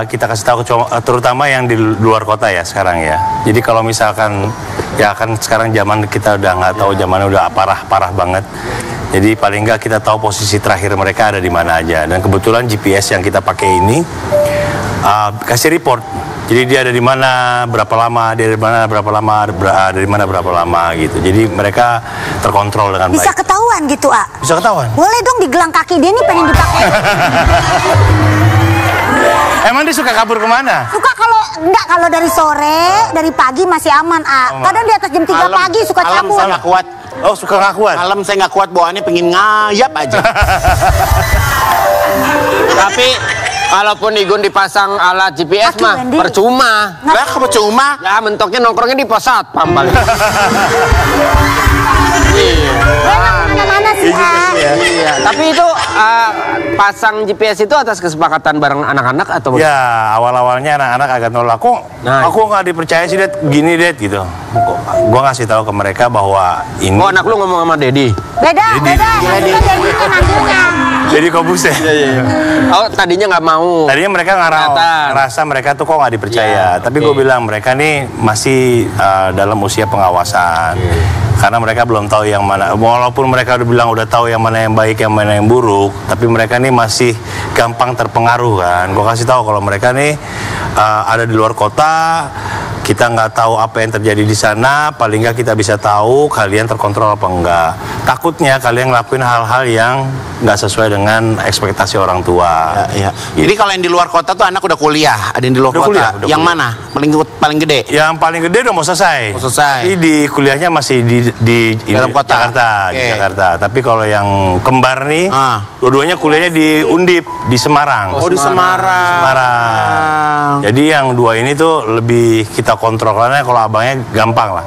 Speaker 4: kita kasih tahu terutama yang di luar kota ya sekarang ya. Jadi kalau misalkan ya kan sekarang zaman kita udah nggak tahu, zamannya udah parah banget. Jadi paling nggak kita tahu posisi terakhir mereka ada di mana aja. Dan kebetulan GPS yang kita pakai ini kasih report. Jadi dia ada di mana, berapa lama, dia dari mana, berapa lama, dari mana, berapa lama gitu. Jadi mereka terkontrol dengan
Speaker 1: Bisa
Speaker 4: baik.
Speaker 1: ketahuan gitu, A.
Speaker 4: Bisa ketahuan.
Speaker 1: Boleh dong digelang kaki dia nih pengen dipakai.
Speaker 4: Emang dia suka kabur kemana?
Speaker 1: Suka kalau dari sore, dari pagi masih aman, A. Kadang di atas jam 3 pagi suka
Speaker 3: Malam
Speaker 1: cabut.
Speaker 3: saya nggak kuat.
Speaker 4: Oh, suka nggak kuat?
Speaker 3: Malam saya nggak kuat bawaannya pengen ngayap aja.
Speaker 5: Tapi kalaupun Igun dipasang alat GPS
Speaker 1: Kaki,
Speaker 5: mah
Speaker 1: Wendy.
Speaker 5: percuma.
Speaker 3: Lah percuma.
Speaker 5: Ya mentoknya nongkrongnya di pos satpam paling.
Speaker 1: Memang mana-mana sih, A.
Speaker 5: Iya. Tapi itu pasang GPS itu atas kesepakatan bareng anak-anak atau?
Speaker 4: Ya, awal-awalnya anak-anak agak nolak. Kok
Speaker 5: Nah,
Speaker 4: aku nggak dipercaya sih, Det, gini, Det, gitu. Gua ngasih tahu ke mereka bahwa ini...
Speaker 5: Oh, anak lu ngomong sama Dedi.
Speaker 1: Beda. Maksudnya jadi kan nantinya.
Speaker 4: Jadi kobus ya?
Speaker 5: Oh, tadinya nggak mau.
Speaker 4: Tadinya mereka ngerasa mereka tuh kok nggak dipercaya. Tapi gue bilang mereka nih masih dalam usia pengawasan. Karena mereka belum tahu yang mana. Walaupun mereka udah bilang udah tahu yang mana yang baik, yang mana yang buruk, tapi mereka nih masih gampang terpengaruh kan. Gue kasih tahu kalau mereka nih ada di luar kota,
Speaker 6: kita nggak tahu apa yang terjadi di sana, paling nggak kita bisa tahu kalian terkontrol apa enggak. Takutnya kalian ngelakuin hal-hal yang nggak sesuai dengan ekspektasi orang tua.
Speaker 3: Ya. Jadi kalau yang di luar kota tuh anak udah kuliah, ada yang di luar
Speaker 6: Udah
Speaker 3: kota.
Speaker 6: kuliah, udah
Speaker 3: Yang
Speaker 6: kuliah.
Speaker 3: mana? Paling gede.
Speaker 6: Yang paling gede udah mau selesai.
Speaker 3: Mau selesai.
Speaker 6: Tapi di kuliahnya masih di
Speaker 3: Dalam kota.
Speaker 6: Jakarta, di
Speaker 3: Oke.
Speaker 6: Jakarta. Tapi kalau yang kembar nih, dua-duanya kuliahnya di Undip di Semarang.
Speaker 3: Oh, di Semarang.
Speaker 6: Jadi yang dua ini tuh lebih kita kontrol karena kalau abangnya gampang lah.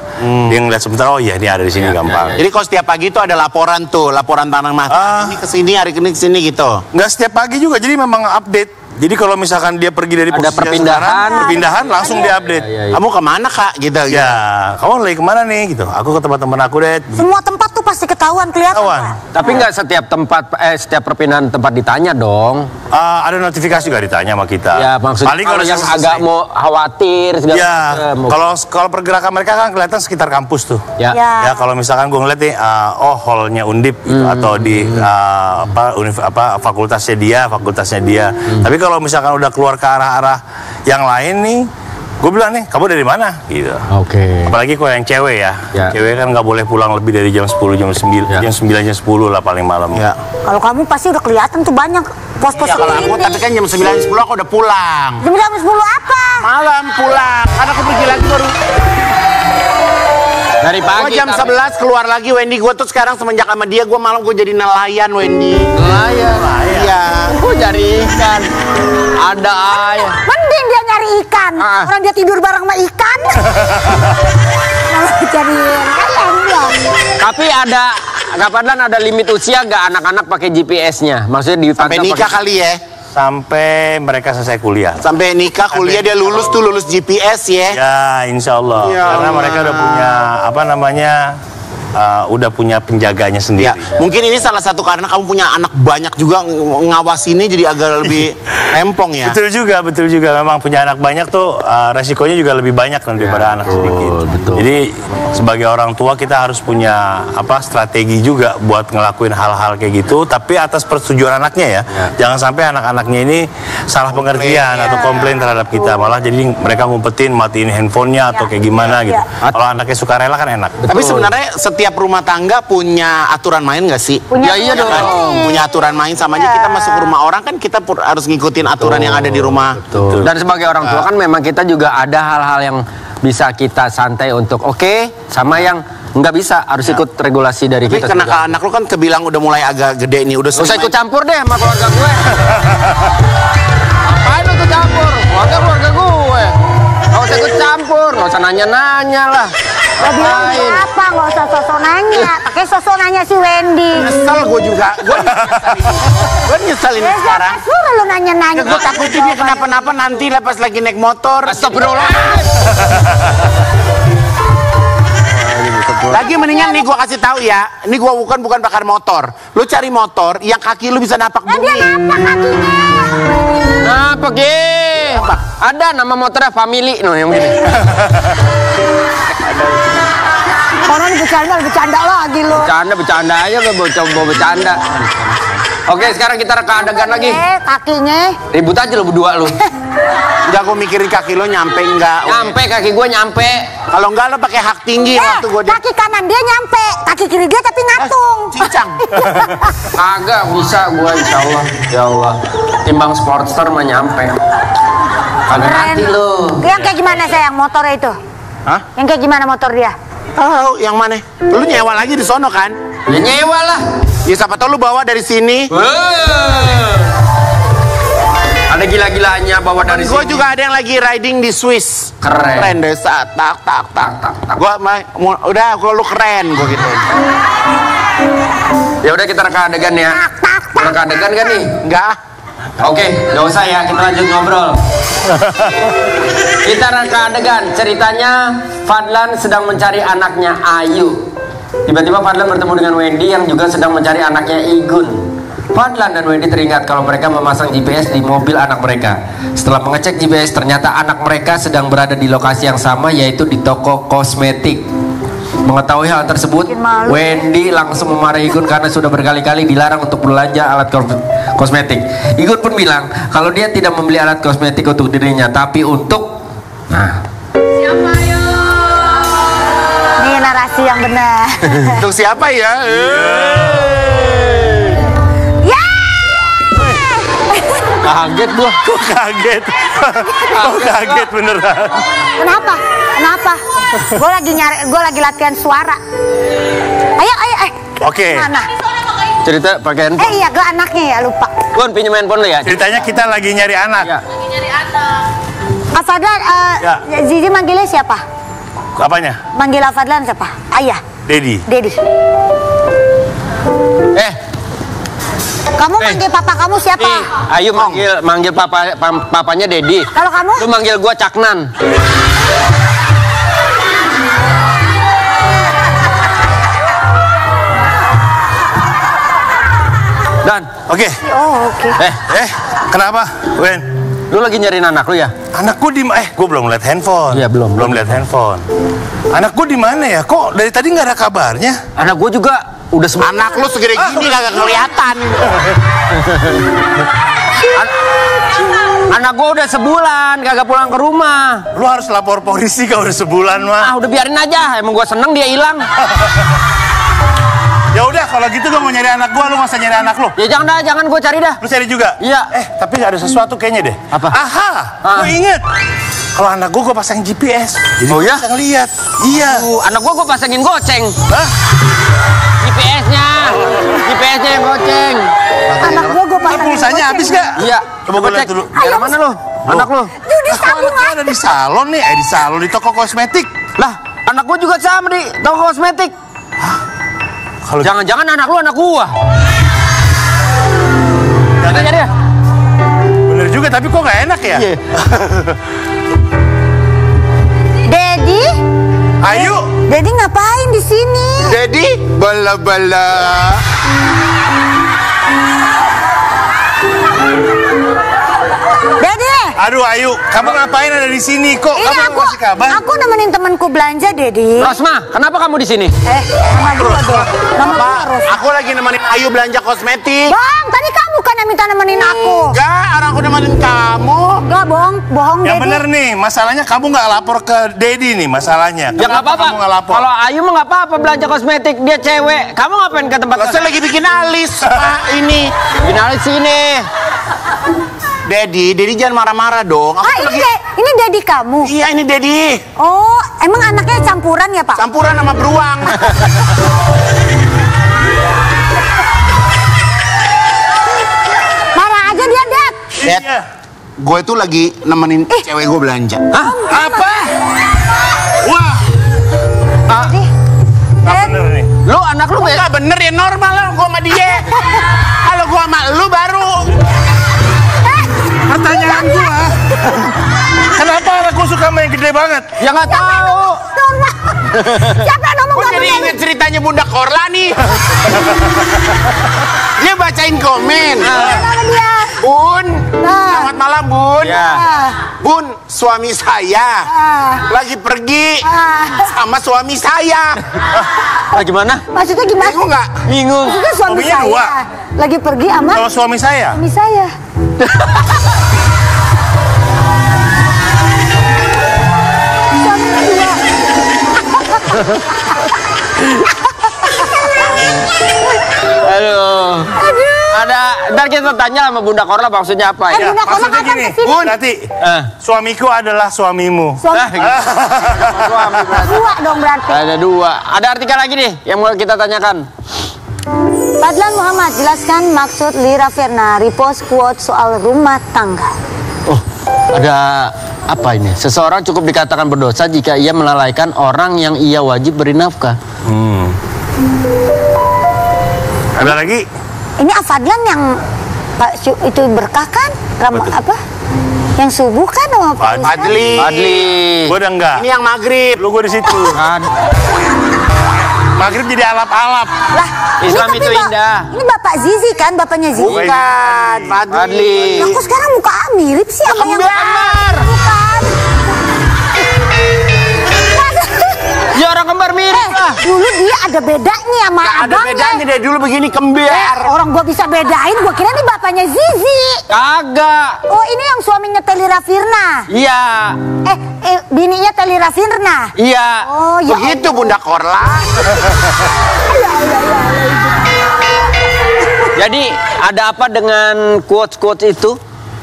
Speaker 6: Dia ngeliat sebentar, oh iya ini ada di sini gampang.
Speaker 3: Jadi kalau setiap pagi itu ada laporan tanah mas. Ini kesini, hari ini kesini gitu.
Speaker 6: Nggak setiap pagi juga, jadi memang update. Jadi kalau misalkan dia pergi dari
Speaker 5: Ada
Speaker 6: posisi perpindahan langsung diupdate.
Speaker 3: Kamu kemana kak? Gitu.
Speaker 6: Ya, kamu lagi kemana nih? Gitu. Aku ke teman-teman aku deh.
Speaker 1: Semua tempat tuh pasti ketahuan kelihatan.
Speaker 5: Tapi nggak setiap setiap perpindahan tempat ditanya dong.
Speaker 6: Ada notifikasi juga ditanya sama kita.
Speaker 5: Ya maksudnya
Speaker 6: Paling
Speaker 5: kalau yang agak mau khawatir segala
Speaker 6: Ya,
Speaker 5: macam.
Speaker 6: kalau pergerakan mereka kan kelihatan sekitar kampus tuh.
Speaker 5: Ya.
Speaker 6: Ya, kalau misalkan gue ngeliat nih, hallnya Undip gitu, atau di fakultasnya dia. Tapi kalau misalkan udah keluar ke arah-arah yang lain nih, gue bilang nih, kamu dari mana? Gitu.
Speaker 5: Oke.
Speaker 6: Apalagi kalau yang cewek ya. Cewek kan nggak boleh pulang lebih dari jam 10, jam 9, jam 9, jam 10 lah paling malam.
Speaker 3: Ya.
Speaker 1: Kalau kamu pasti udah kelihatan tuh banyak pos-pos
Speaker 3: Ya kalau aku,
Speaker 1: ini.
Speaker 3: tapi kan jam 9, 10 aku udah pulang.
Speaker 1: Jam 10 apa?
Speaker 3: Malam pulang. Karena aku pergi lagi baru.
Speaker 5: Dari pagi.
Speaker 3: Gue jam 11 keluar lagi Wendy. Gue tuh sekarang semenjak sama dia, gue malam gue jadi nelayan Wendy.
Speaker 5: Nelayan.
Speaker 3: Iya.
Speaker 5: Gue cari ikan. Ada ayam.
Speaker 1: Mending dia nyari ikan. Orang dia tidur bareng sama ikan. Malah jadi nelayan dia.
Speaker 5: Tapi ada Kak Fadlan, ada limit usia gak anak-anak pakai GPS-nya? Maksudnya di
Speaker 3: Sampai nikah kali ya.
Speaker 6: Sampai mereka selesai kuliah.
Speaker 3: Sampai nikah, kuliah dia lulus GPS ya.
Speaker 6: Ya, insya Allah.
Speaker 3: Ya
Speaker 6: Karena
Speaker 3: Allah.
Speaker 6: mereka udah punya udah punya penjaganya sendiri.
Speaker 3: Ya, mungkin ini salah satu karena kamu punya anak banyak juga ngawasinnya jadi agak lebih rempong ya.
Speaker 6: Betul juga. Memang punya anak banyak tuh resikonya juga lebih banyak daripada anak sedikit.
Speaker 5: Betul.
Speaker 6: Jadi sebagai orang tua kita harus punya strategi juga buat ngelakuin hal-hal kayak gitu. Tapi atas persetujuan anaknya ya. Jangan sampai anak-anaknya ini salah pengertian atau komplain terhadap kita. Malah jadi mereka ngumpetin, matiin handphonenya atau kayak gimana gitu. Kalau anaknya sukarela kan enak.
Speaker 3: Tapi sebenarnya setiap rumah tangga punya aturan main nggak sih?
Speaker 1: Punya
Speaker 5: iya dong.
Speaker 3: Punya aturan main, sama aja kita masuk ke rumah orang kan kita harus ngikutin aturan yang ada di rumah.
Speaker 5: Betul. Dan sebagai orang tua kan memang kita juga ada hal-hal yang bisa kita santai untuk oke, sama yang nggak bisa harus ikut regulasi dari
Speaker 3: Tapi
Speaker 5: kita.
Speaker 3: karena anak lu kan kebilang udah mulai agak gede nih, udah
Speaker 5: Gak usah
Speaker 3: sering
Speaker 5: ikut campur deh sama keluarga gue. Ngapain lu ikut campur? Keluarga gue. Gak usah ikut campur, gak usah nanya-nanya lah.
Speaker 1: Gak bilang apa, gak usah sosok nanya. Pakai sosok nanya si Wendy.
Speaker 3: Nyesel gue juga. Gue nyeselin
Speaker 1: Ya,
Speaker 3: sekarang.
Speaker 1: jangan suruh lu nanya-nanya.
Speaker 3: Gue takutin dia kenapa-napa nanti lah pas lagi naik motor. Lagi mendingan nih gue kasih tahu ya. Ini gue bukan bakar motor. Lu cari motor yang kaki lu bisa napak
Speaker 1: Dia
Speaker 3: bumi.
Speaker 1: napak kakinya.
Speaker 5: Nah, pergi. Ada nama motornya Family, no yang begini.
Speaker 1: Orang bercanda lagi lu.
Speaker 5: Bercanda aja lo, bawa bercanda. Oke, sekarang kita reka adegan lagi.
Speaker 1: Kakinya.
Speaker 5: Ribut aja lo berdua lo.
Speaker 3: Enggak, gue mikirin kaki lo nyampe enggak.
Speaker 5: Nyampe kaki gue nyampe.
Speaker 3: Kalau enggak lo pakai hak tinggi waktu gue
Speaker 1: Kaki kanan dia nyampe, kaki kiri dia tapi ngatung.
Speaker 3: cincang.
Speaker 5: Agak bisa gue, insya Allah. Ya Allah. Timbang Sportster mah nyampe. Kagak hati lo.
Speaker 1: Yang kayak gimana sayang motornya itu?
Speaker 3: Hah?
Speaker 1: Yang kayak gimana motor dia?
Speaker 3: Tahu yang mana? Lu nyewa lagi di sono kan?
Speaker 5: Ya nyewa lah.
Speaker 3: Ya siapa tahu lu bawa dari sini.
Speaker 5: Ada gila-gilanya bawa dari
Speaker 3: Gue
Speaker 5: sini.
Speaker 3: juga ada yang lagi riding di Swiss.
Speaker 5: Keren.
Speaker 3: desa. Tak. Gue udah kalau lu keren gue gitu.
Speaker 5: Ya udah kita reka adegan ya. Reka adegan kan nih?
Speaker 3: Enggak.
Speaker 5: Oke, nggak usah ya, kita lanjut ngobrol. Kita reka adegan, ceritanya Fadlan sedang mencari anaknya Ayu. Tiba-tiba Fadlan bertemu dengan Wendy yang juga sedang mencari anaknya Igun. Fadlan dan Wendy teringat kalau mereka memasang GPS di mobil anak mereka. Setelah mengecek GPS, ternyata anak mereka sedang berada di lokasi yang sama, yaitu di toko kosmetik. Mengetahui hal tersebut, Wendy langsung memarahi Igun karena sudah berkali-kali dilarang untuk belanja alat kosmetik. Igun pun bilang kalau dia tidak membeli alat kosmetik untuk dirinya, tapi untuk siapa?
Speaker 1: yang benar.
Speaker 3: Untuk siapa ya?
Speaker 1: Ya.
Speaker 5: Kaget gua.
Speaker 6: Kok kaget? Kok kaget beneran?
Speaker 1: Kenapa? Kenapa? Gue lagi latihan suara. Ayo.
Speaker 6: Oke.
Speaker 1: Mana?
Speaker 5: Cerita pakai handphone.
Speaker 1: Iya, gue anaknya ya, lupa.
Speaker 5: Gun, pinjam handphone lu ya.
Speaker 6: Ceritanya kita lagi nyari anak.
Speaker 5: Ya.
Speaker 1: Kak Fadlan,
Speaker 6: Ya.
Speaker 1: Zizi manggilnya siapa?
Speaker 6: Apanya?
Speaker 1: Manggil Kak Fadlan siapa? Ayah.
Speaker 6: Dedi.
Speaker 1: Dedi. Kamu manggil papa kamu siapa?
Speaker 5: Ayu manggil papanya Dedi.
Speaker 1: Kalau kamu?
Speaker 5: Lu manggil gua Caknan. Dan,
Speaker 6: Oke.
Speaker 1: Oh, oke.
Speaker 6: Kenapa, Wen?
Speaker 5: lu lagi nyariin anak lu ya?
Speaker 6: Anakku di gue belum lihat handphone.
Speaker 5: Iya, belum
Speaker 6: lihat handphone. Anakku di mana ya? Kok dari tadi nggak ada kabarnya?
Speaker 5: Anak gua juga udah
Speaker 3: Anak lu segede gini kagak kelihatan.
Speaker 5: Anak gua udah sebulan kagak pulang ke rumah.
Speaker 6: Lu harus lapor polisi kalau udah sebulan mah.
Speaker 5: Udah biarin aja. Emang gua seneng dia hilang.
Speaker 6: Ya udah, kalau gitu gue mau nyari anak gua, lu masa nyari anak lu?
Speaker 5: Ya jangan gua cari dah.
Speaker 6: Lu cari juga?
Speaker 5: Iya.
Speaker 6: Tapi ada sesuatu kayaknya deh.
Speaker 5: Apa?
Speaker 6: Aha, gue inget. Kalau anak gua pasang GPS. Jadi
Speaker 5: Oh ya?
Speaker 6: bisa ngeliat. Iya.
Speaker 5: Anak gua pasangin goceng.
Speaker 6: Hah?
Speaker 5: GPS-nya yang goceng.
Speaker 1: Anak gue
Speaker 6: Lu
Speaker 1: pasangin
Speaker 6: pulsanya habis gak?
Speaker 5: Iya.
Speaker 6: Coba gue lihat dulu.
Speaker 5: Dari mana lu? Anak lu?
Speaker 1: Di salon
Speaker 6: Ada di salon nih, di salon, di toko kosmetik.
Speaker 5: Lah, anak gua juga sama di toko kosmetik.
Speaker 6: Kalau
Speaker 5: Jangan-jangan anak lu anak gua.
Speaker 6: jangan,
Speaker 5: Jadi ya.
Speaker 6: bener juga, tapi kok gak enak ya?
Speaker 5: Iya.
Speaker 1: Dedi?
Speaker 6: Ayo.
Speaker 1: Dedi ngapain di sini?
Speaker 3: Jadi bala-bala.
Speaker 1: Dedi?
Speaker 6: Aduh Ayu, kamu ngapain ada di sini? Kok
Speaker 1: Ini
Speaker 6: kamu nggak kasih kabar?
Speaker 1: aku nemenin temanku belanja, Dedi.
Speaker 5: Rosma, kenapa kamu di sini?
Speaker 1: Nama gue dong. Nama gue Ros.
Speaker 3: Aku lagi nemenin Ayu belanja kosmetik.
Speaker 1: Bang, tadi kamu kan yang minta nemenin aku.
Speaker 3: Enggak, orang aku nemenin kamu.
Speaker 1: Enggak, bohong
Speaker 6: Yang
Speaker 1: Dedi.
Speaker 6: bener nih, masalahnya kamu nggak lapor ke Dedi nih masalahnya.
Speaker 5: Ya nggak apa-apa.
Speaker 6: Kamu nggak lapor?
Speaker 5: Kalau Ayu mah nggak apa-apa belanja kosmetik, dia cewek. Kamu ngapain ke tempat?
Speaker 3: Saya lagi bikin alis, Pak, ini.
Speaker 5: Final sini.
Speaker 3: Dedi jangan marah-marah dong. Aku
Speaker 1: Ah, ini Dedi kamu.
Speaker 3: Iya, ini Dedi.
Speaker 1: Oh, emang anaknya campuran ya, Pak?
Speaker 3: Campuran sama beruang.
Speaker 1: Marah aja dia, Dad.
Speaker 3: Dad, gue tuh lagi nemenin cewek gue belanja.
Speaker 5: Hah?
Speaker 3: Apa? Wah,
Speaker 1: Dedi.
Speaker 6: Nggak bener nih.
Speaker 5: Lu anak lu
Speaker 3: nggak bener ya, normal lah gue sama dia. Kalau gue sama lu baru.
Speaker 6: Pertanyaan gua, kenapa anakku suka main gede banget?
Speaker 5: ya nggak tahu.
Speaker 1: Normal. Siapa yang ngomong
Speaker 3: Gue
Speaker 1: gak
Speaker 3: jadi
Speaker 1: bener?
Speaker 3: inget ceritanya Bunda Korla nih. Dia bacain komen.
Speaker 1: Kenapa dia?
Speaker 3: Bun,
Speaker 1: Nah.
Speaker 3: selamat malam Bun.
Speaker 5: Ya.
Speaker 3: Bun, suami saya lagi pergi sama suami saya.
Speaker 5: Ah, gimana?
Speaker 1: Maksudnya gimana?
Speaker 3: Bingung nggak?
Speaker 5: Bingung.
Speaker 1: Maksudnya suami
Speaker 6: Suaminya
Speaker 1: saya
Speaker 6: dua.
Speaker 1: lagi pergi sama
Speaker 6: Sama suami saya.
Speaker 1: suami saya. Suaminya dua.
Speaker 5: Aduh. Ada, ntar kita tanya sama Bunda Korla maksudnya apa ya?
Speaker 1: Bunda Korla
Speaker 6: Maksudnya
Speaker 1: kapan
Speaker 6: gini,
Speaker 1: kesini?
Speaker 6: Bun, nanti
Speaker 5: Eh,
Speaker 6: suamiku adalah suamimu.
Speaker 1: Suami
Speaker 5: suami berarti.
Speaker 1: dua dong berarti.
Speaker 5: Ada dua. Ada artikel lagi nih yang mau kita tanyakan.
Speaker 1: Fadlan Muhammad, jelaskan maksud Lira Verna repost quote soal rumah tangga.
Speaker 5: Oh, ada apa ini? Seseorang cukup dikatakan berdosa jika ia melalaikan orang yang ia wajib beri nafkah.
Speaker 6: Ada lagi?
Speaker 1: Ini Fadlan yang Pak itu berkah kan? Apa? Yang subuh kan sama Pak Ustadz?
Speaker 3: Fadli.
Speaker 5: Fadli.
Speaker 6: Gua udah enggak.
Speaker 3: Ini yang maghrib.
Speaker 6: Lu gua di situ. Maghrib jadi alap-alap.
Speaker 1: Lah,
Speaker 5: Islam
Speaker 1: ini tapi
Speaker 5: itu indah.
Speaker 1: Ini Bapak Zizi kan, bapaknya Zizi.
Speaker 3: Bukan, Fadli.
Speaker 5: Fadli.
Speaker 1: Lah, kok sekarang muka mirip sih sama yang
Speaker 3: kembar.
Speaker 1: Bukan.
Speaker 5: Ya orang kembar mirip lah.
Speaker 1: Dulu dia ada bedanya sama
Speaker 7: Gak ada
Speaker 1: abangnya.
Speaker 7: bedanya dari dulu begini kembar.
Speaker 1: Orang gua bisa bedain, gua kira nih bapaknya Zizi.
Speaker 5: Kagak.
Speaker 1: Oh ini yang suaminya Telira Firna.
Speaker 5: Iya.
Speaker 1: Bininya Telira Firna.
Speaker 5: Iya.
Speaker 1: Oh ya.
Speaker 7: Begitu Bunda Korla.
Speaker 5: Jadi ada apa dengan quotes-quotes itu?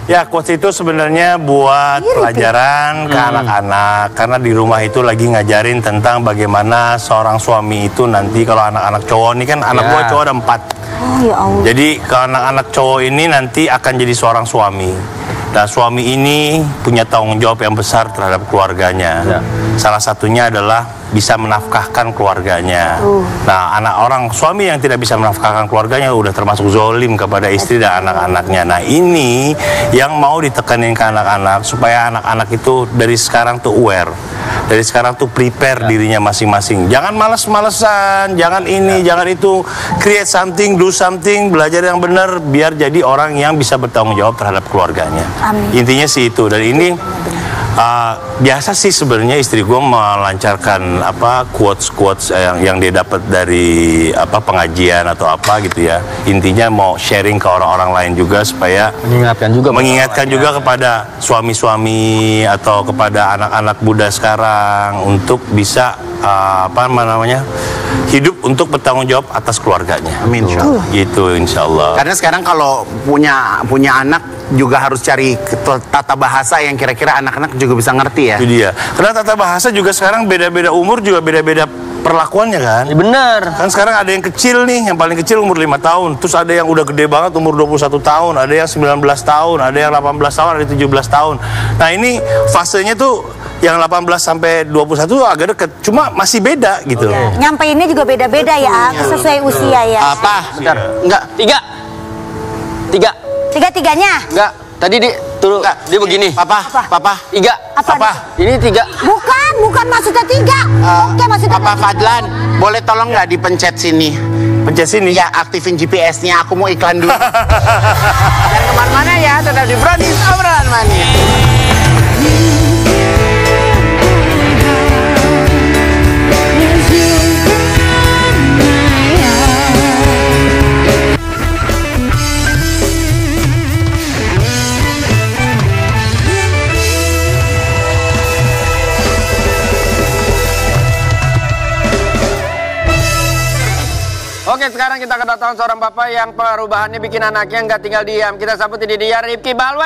Speaker 6: Ya, quotes itu sebenarnya buat pelajaran ke anak-anak. Karena di rumah itu lagi ngajarin tentang bagaimana seorang suami itu nanti kalau anak-anak cowok ini kan anak gua cowok ada 4.
Speaker 1: Oh ya Allah.
Speaker 6: Jadi kalau anak-anak cowok ini nanti akan jadi seorang suami. Nah, suami ini punya tanggung jawab yang besar terhadap keluarganya. Salah satunya adalah bisa menafkahkan keluarganya. Nah, suami yang tidak bisa menafkahkan keluarganya udah termasuk zolim kepada istri dan anak-anaknya. Nah, ini yang mau ditekanin ke anak-anak supaya anak-anak itu dari sekarang tuh aware. Dari sekarang tuh prepare dirinya masing-masing. Jangan males-malesan, jangan ini, jangan itu. Create something, do something, belajar yang benar biar jadi orang yang bisa bertanggung jawab terhadap keluarganya.
Speaker 1: Amin.
Speaker 6: Intinya sih itu. Dan ini biasa sih sebenarnya istri gue melancarkan quotes yang dia dapat dari pengajian atau apa gitu ya. Intinya mau sharing ke orang-orang lain juga supaya mengingatkan juga kepada suami-suami atau kepada anak-anak muda sekarang untuk bisa hidup untuk bertanggung jawab atas keluarganya.
Speaker 7: Amin.
Speaker 6: Gitu insyaallah.
Speaker 7: Karena sekarang kalau punya anak juga harus cari tata bahasa yang kira-kira anak-anak juga bisa ngerti ya.
Speaker 6: Itu dia. Karena tata bahasa juga sekarang beda-beda umur juga beda-beda perlakuannya kan.
Speaker 5: Bener.
Speaker 6: Kan sekarang ada yang kecil nih, yang paling kecil umur 5 tahun. Terus ada yang udah gede banget umur 21 tahun, ada yang 19 tahun, ada yang 18 tahun, ada yang 17 tahun. Nah, ini fasenya tuh yang 18 sampai 21 tuh agak deket, cuma masih beda gitu.
Speaker 1: Nyampeinnya juga beda-beda ya, sesuai usia ya.
Speaker 7: Apa? Bentar. Enggak.
Speaker 5: 3.
Speaker 1: Tiga-tiganya?
Speaker 5: Enggak. Tadi dia begini.
Speaker 7: Papa.
Speaker 5: 3.
Speaker 1: Apa?
Speaker 5: Ini 3.
Speaker 1: Bukan maksudnya 3. Oke, maksudnya
Speaker 7: Papa Fadlan, boleh tolong nggak dipencet sini?
Speaker 6: Pencet sini.
Speaker 7: Ya, aktifin GPS-nya. Aku mau iklan dulu. Jangan kemana-mana ya, tetap di Brownies Obrolan Manis.
Speaker 5: Oke, sekarang kita kedatangan seorang bapak yang perubahannya bikin anaknya nggak tinggal diam. Kita sambut ini dia, Rifki Balwel.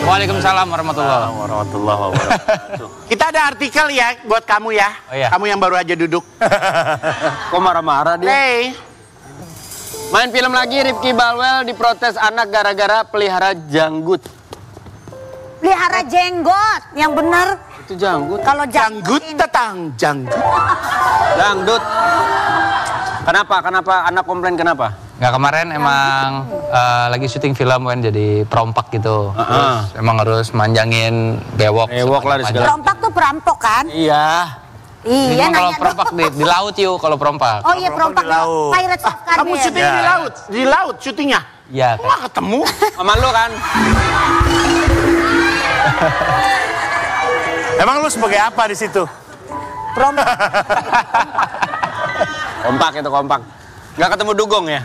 Speaker 8: Waalaikumsalam warahmatullahi
Speaker 6: wabarakatuh.
Speaker 7: Kita ada artikel ya buat kamu ya.
Speaker 8: Oh, iya.
Speaker 7: Kamu yang baru aja duduk.
Speaker 5: Kok marah-marah dia?
Speaker 7: Hey.
Speaker 5: Main film lagi, Rifki Balwel diprotes anak gara-gara pelihara janggut.
Speaker 1: pelihara jenggot, yang bener.
Speaker 5: Itu janggut.
Speaker 1: Kalau
Speaker 7: Janggut tetang, janggut.
Speaker 5: Dangdut. Kenapa anak komplain kenapa?
Speaker 8: Nggak, kemarin emang lagi syuting film kan jadi perompak gitu. Terus emang harus manjangin bewok.
Speaker 5: Bewok lah di segala.
Speaker 1: perompak tuh perampok kan?
Speaker 5: Iya.
Speaker 1: Iya,
Speaker 8: Kalau
Speaker 1: nanya
Speaker 8: perompak di laut yuk, kalau perompak.
Speaker 1: Oh iya, perompak
Speaker 7: di laut.
Speaker 1: Pirates of Caribbean.
Speaker 7: Kamu syuting di laut? Di laut syutingnya?
Speaker 8: Iya.
Speaker 7: Wah, ketemu.
Speaker 5: Sama lu kan?
Speaker 6: Emang lu sebagai apa di situ?
Speaker 1: Perompak.
Speaker 5: Kompak itu kompak. Nggak ketemu dugong ya?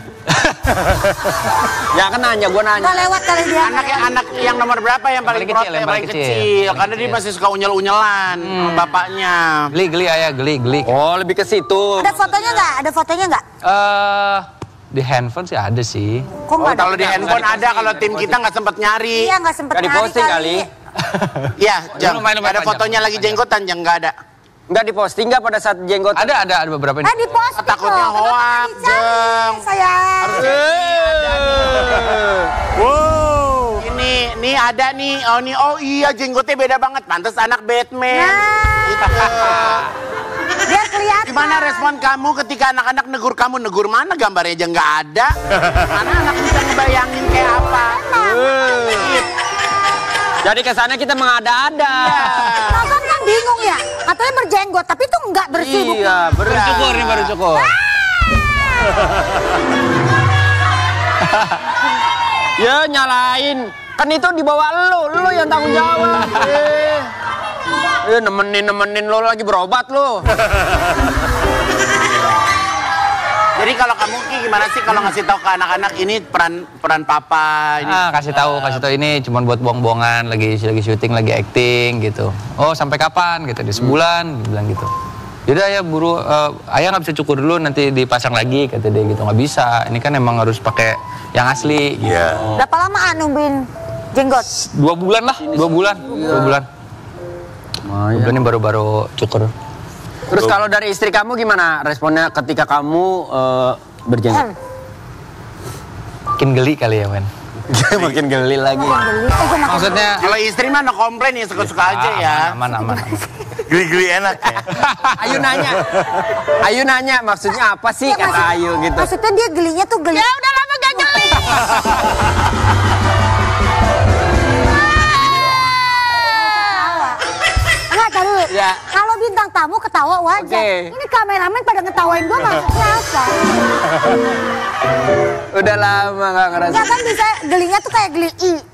Speaker 5: Ya kan nanya, gua nanya.
Speaker 1: Nggak lewat kali dia.
Speaker 7: Anak yang nomor berapa yang paling
Speaker 8: Paling kecil,
Speaker 7: protes?
Speaker 8: yang paling
Speaker 7: Paling
Speaker 8: kecil.
Speaker 7: kecil. Karena dia masih suka unyel-unyelan sama bapaknya.
Speaker 8: Geli ayah, geli.
Speaker 5: Oh, lebih ke situ.
Speaker 1: Ada fotonya nggak? Ada fotonya nggak?
Speaker 8: Di handphone sih ada sih.
Speaker 1: Kok nggak ada?
Speaker 7: Kalau di handphone ada, kalau tim kita nggak sempet nyari.
Speaker 1: Iya, nggak sempet
Speaker 5: Nggak diposting kali.
Speaker 7: Iya,
Speaker 8: Lumayan
Speaker 7: ada
Speaker 8: panjang.
Speaker 7: fotonya lagi jenggotan, yang nggak ada.
Speaker 5: Nggak diposting nggak pada saat jenggot?
Speaker 8: Ada beberapa ini.
Speaker 1: Ah, di posting.
Speaker 7: Takutnya
Speaker 1: loh. Kenapa
Speaker 7: hoak,
Speaker 1: nggak dicari,
Speaker 7: Jeng.
Speaker 1: sayang.
Speaker 6: Wow.
Speaker 7: Ini ada nih. Oh iya, jenggotnya beda banget. Pantes anak Batman.
Speaker 1: Nah.
Speaker 7: Gitu.
Speaker 1: Biar kelihatan.
Speaker 7: Gimana respon kamu ketika anak-anak negur kamu? Negur mana, gambarnya aja nggak ada. Mana anak bisa ngebayangin kayak apa?
Speaker 5: Jadi kesannya kita mengada-ada.
Speaker 1: Nonton kan bingung ya, katanya berjenggot, tapi itu enggak bersih.
Speaker 5: Iya, baru cukur nih, baru cukur. Ya nyalain, kan itu dibawa lu yang tanggung jawab. Nemenin lo lagi berobat lo.
Speaker 7: Jadi kalau kamu Ki gimana sih kalau ngasih tahu ke anak-anak ini peran papa ini?
Speaker 8: Kasih tahu ini cuma buat bohong-bohongan, lagi syuting, lagi acting gitu. Oh, sampai kapan gitu? Di sebulan bilang gitu. Yaudah ya buru, ayah nggak bisa cukur dulu, nanti dipasang lagi kata dia gitu. Nggak bisa, ini kan emang harus pakai yang asli.
Speaker 6: Iya.
Speaker 1: Berapa lama nungguin jenggot?
Speaker 8: 2 bulan lah, 2 bulan. 2 bulan. Ini baru cukur.
Speaker 5: Terus kalau dari istri kamu gimana responnya ketika kamu berjenggot?
Speaker 8: Makin geli kali ya, men.
Speaker 5: Makin geli lagi.
Speaker 8: Maksudnya
Speaker 7: Kalau istri mah no komplain ya, suka-suka aja ya.
Speaker 8: Aman.
Speaker 6: Geli-geli enak ya.
Speaker 5: Ayu nanya maksudnya apa sih kata Ayu gitu.
Speaker 1: Maksudnya dia gelinya tuh geli. Ya udah lama gak geli. Enggak, tahu.
Speaker 5: Ya.
Speaker 1: Kalau bintang tamu ketawa wajar.
Speaker 5: Oke.
Speaker 1: Ini kameramen pada ngetawain gua maksudnya apa?
Speaker 5: Udah lama gak ngerasa.
Speaker 1: Ya kan bisa gelinya tuh kayak geli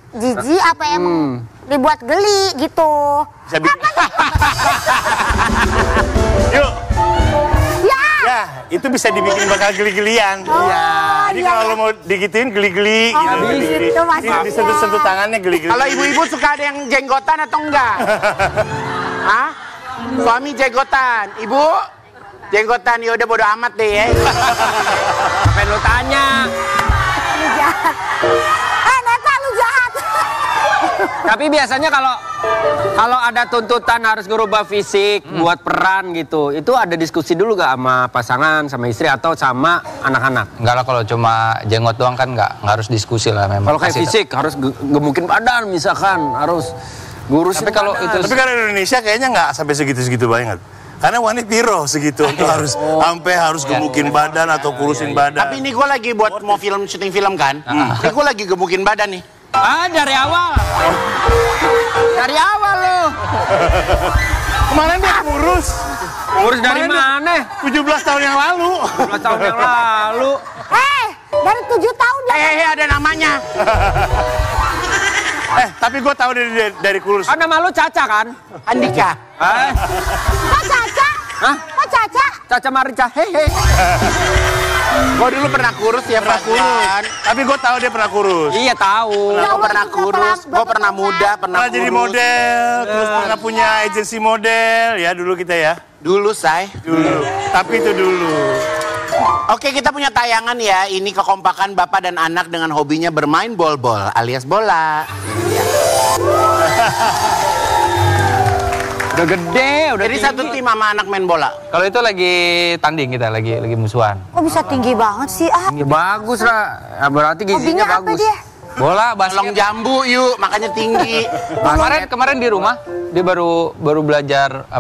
Speaker 1: jijik apa emang dibuat geli gitu.
Speaker 6: Bisa bikin. Yuk. Ya, itu bisa dibikin bakal geli-gelian.
Speaker 1: Iya.
Speaker 6: Jadi kalau lo mau digituin geli-geli,
Speaker 1: gitu maksudnya.
Speaker 6: disentuh-sentuh tangannya geli-geli.
Speaker 7: Kalau ibu-ibu suka ada yang jenggotan atau enggak? Hah? Suami jenggotan, ibu jenggotan, ya udah bodo amat deh ya.
Speaker 5: Apa yang lu tanya?
Speaker 1: Lu jahat. Neta lu jahat.
Speaker 5: Tapi biasanya kalau ada tuntutan harus ngerubah fisik buat peran gitu, itu ada diskusi dulu gak sama pasangan, sama istri atau sama anak-anak?
Speaker 8: Enggak lah, kalau cuma jenggot doang kan nggak harus diskusi lah memang.
Speaker 5: Kalau kayak fisik harus gemukin badan misalkan, harus ngurusin.
Speaker 8: Tapi kalau
Speaker 5: badan.
Speaker 6: Tapi kalau Indonesia kayaknya nggak sampai segitu-segitu banget. Karena wanita piro segitu untuk harus sampai harus gemukin badan atau kurusin badan.
Speaker 7: Tapi ini gue lagi buat mau syuting film kan. Ini gue lagi gemukin badan nih.
Speaker 5: Dari awal. Dari awal lo.
Speaker 6: Kemarin dia ngurus.
Speaker 5: Ngurus dari mana?
Speaker 6: 17 tahun yang lalu.
Speaker 5: 17 tahun yang lalu.
Speaker 1: Dari 7 tahun ya.
Speaker 7: Ada namanya.
Speaker 6: Tapi gue tahu dari kurus.
Speaker 5: Kan nama lu Caca kan?
Speaker 7: Andika.
Speaker 1: Kok Caca?
Speaker 5: Hah?
Speaker 1: Kok Caca?
Speaker 5: Caca Marica. Hehe.
Speaker 7: Gue dulu pernah kurus ya, pernah kurus.
Speaker 6: Tapi gue tahu dia pernah kurus.
Speaker 5: Iya tahu.
Speaker 7: Gue pernah kurus, gue pernah muda, pernah
Speaker 6: Pernah jadi
Speaker 7: kurus.
Speaker 6: model, terus pernah punya agensi model ya dulu kita ya.
Speaker 7: Dulu, say.
Speaker 6: Dulu. Tapi itu dulu.
Speaker 7: Oke, kita punya tayangan ya. Ini kekompakan bapak dan anak dengan hobinya bermain bol-bol alias bola.
Speaker 5: Udah gede, udah
Speaker 7: Jadi
Speaker 5: tinggi.
Speaker 7: satu tim sama anak main bola.
Speaker 8: Kalau itu lagi tanding, kita lagi musuhan.
Speaker 1: Kok bisa tinggi banget sih?
Speaker 5: Ya, bagus lah. Ya, berarti gizinya
Speaker 1: Hobinya apa
Speaker 5: bagus.
Speaker 1: dia?
Speaker 8: Bola,
Speaker 7: Tolong
Speaker 8: basket.
Speaker 7: jambu yuk, makanya tinggi.
Speaker 8: Kemarin di rumah dia baru belajar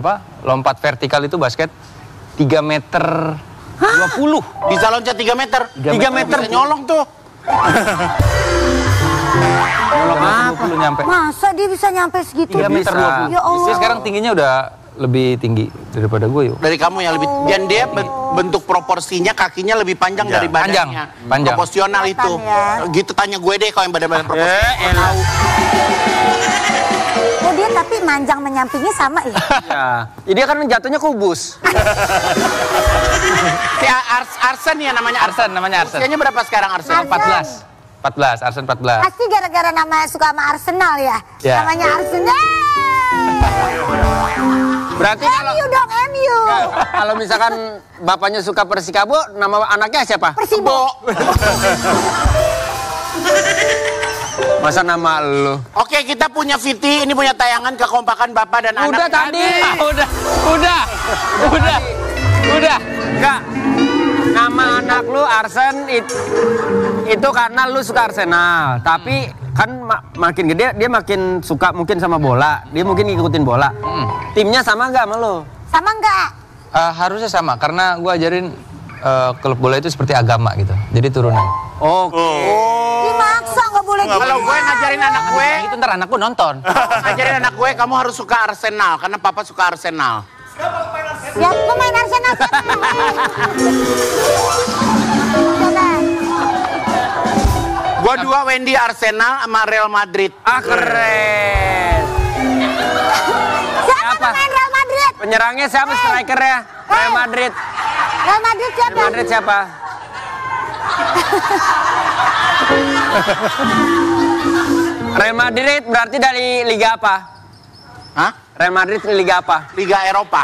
Speaker 8: lompat vertikal itu basket 3 meter 20.
Speaker 7: Bisa loncat 3 meter.
Speaker 5: 3 meter.
Speaker 7: Bisa nyolong tuh.
Speaker 8: Nyolong 20 nyampe.
Speaker 1: Masa dia bisa nyampe segitu?
Speaker 8: 3 meter 20.
Speaker 1: Ya Allah.
Speaker 8: Dia sekarang tingginya udah lebih tinggi daripada gue yuk.
Speaker 7: Dari kamu yang lebih, dan dia bentuk proporsinya kakinya lebih panjang dari badannya.
Speaker 8: Panjang.
Speaker 7: Proporsional itu.
Speaker 1: Ya.
Speaker 7: Gitu tanya gue deh kalau yang badan-badan proporsional.
Speaker 1: Oh dia tapi manjang menyampingnya sama ya?
Speaker 5: Ya, dia kan jatuhnya kubus.
Speaker 7: Si Arsen ya namanya.
Speaker 8: Namanya Arsen.
Speaker 7: Usianya berapa sekarang Arsen?
Speaker 8: 14. Arsen 14.
Speaker 1: Pasti gara-gara nama suka sama Arsenal ya?
Speaker 8: Ya.
Speaker 1: Namanya Arsenal.
Speaker 5: Berarti
Speaker 1: MU dong, MU.
Speaker 5: kalau misalkan bapaknya suka Persikabo, nama anaknya siapa?
Speaker 1: Persibo.
Speaker 5: Masa nama lu?
Speaker 7: Oke, kita punya Viti, ini punya tayangan kekompakan bapak dan anak.
Speaker 5: Udah tadi. Udah. Enggak. Nama anak lu Arsen itu karena lu suka Arsenal. Tapi kan makin gede dia makin suka mungkin sama bola. Dia mungkin ngikutin bola. Timnya sama nggak sama lu?
Speaker 1: Sama enggak?
Speaker 8: Harusnya sama karena gue ajarin klub bola itu seperti agama gitu. Jadi turunan.
Speaker 5: Oke.
Speaker 1: Dimaksa nggak boleh boleh gitu.
Speaker 7: Kalau gue ngajarin anak gue,
Speaker 8: Itu ntar anakku nonton.
Speaker 7: ngajarin anak gue, kamu harus suka Arsenal karena papa suka Arsenal.
Speaker 1: Ya, pemain Arsenal siapa? Coba.
Speaker 7: Gue 2 Wendy Arsenal sama Real Madrid.
Speaker 5: Ah, keren.
Speaker 1: Siapa pemain Real Madrid?
Speaker 5: Penyerangnya siapa? Strikernya? Real Madrid.
Speaker 1: Real Madrid siapa?
Speaker 5: Real Madrid siapa? Real Madrid berarti dari liga apa?
Speaker 7: Hah?
Speaker 5: Real Madrid liga apa?
Speaker 7: Liga Eropa.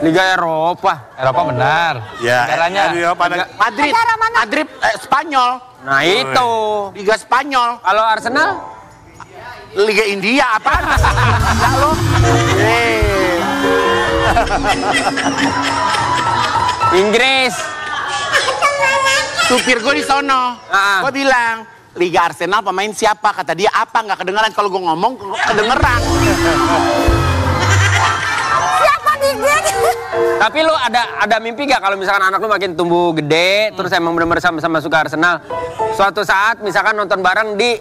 Speaker 5: Liga Eropa.
Speaker 8: Eropa benar.
Speaker 6: Ya,
Speaker 8: Negaranya.
Speaker 7: Madrid.
Speaker 1: Negara mana?
Speaker 7: Madrid Spanyol.
Speaker 5: Nah itu.
Speaker 7: Liga Spanyol.
Speaker 5: Kalau Arsenal?
Speaker 7: Liga India apaan? Enggak lo.
Speaker 5: Inggris.
Speaker 7: Supir gue di sono.
Speaker 5: Ah.
Speaker 7: Gue bilang, Liga Arsenal pemain siapa? Kata dia apa? Nggak kedengeran. Kalau gue ngomong kedengeran.
Speaker 1: Siapa Digit?
Speaker 5: Tapi lu ada mimpi gak kalau misalkan anak lu makin tumbuh gede, terus emang bener-bener sama-sama suka Arsenal, suatu saat misalkan nonton bareng di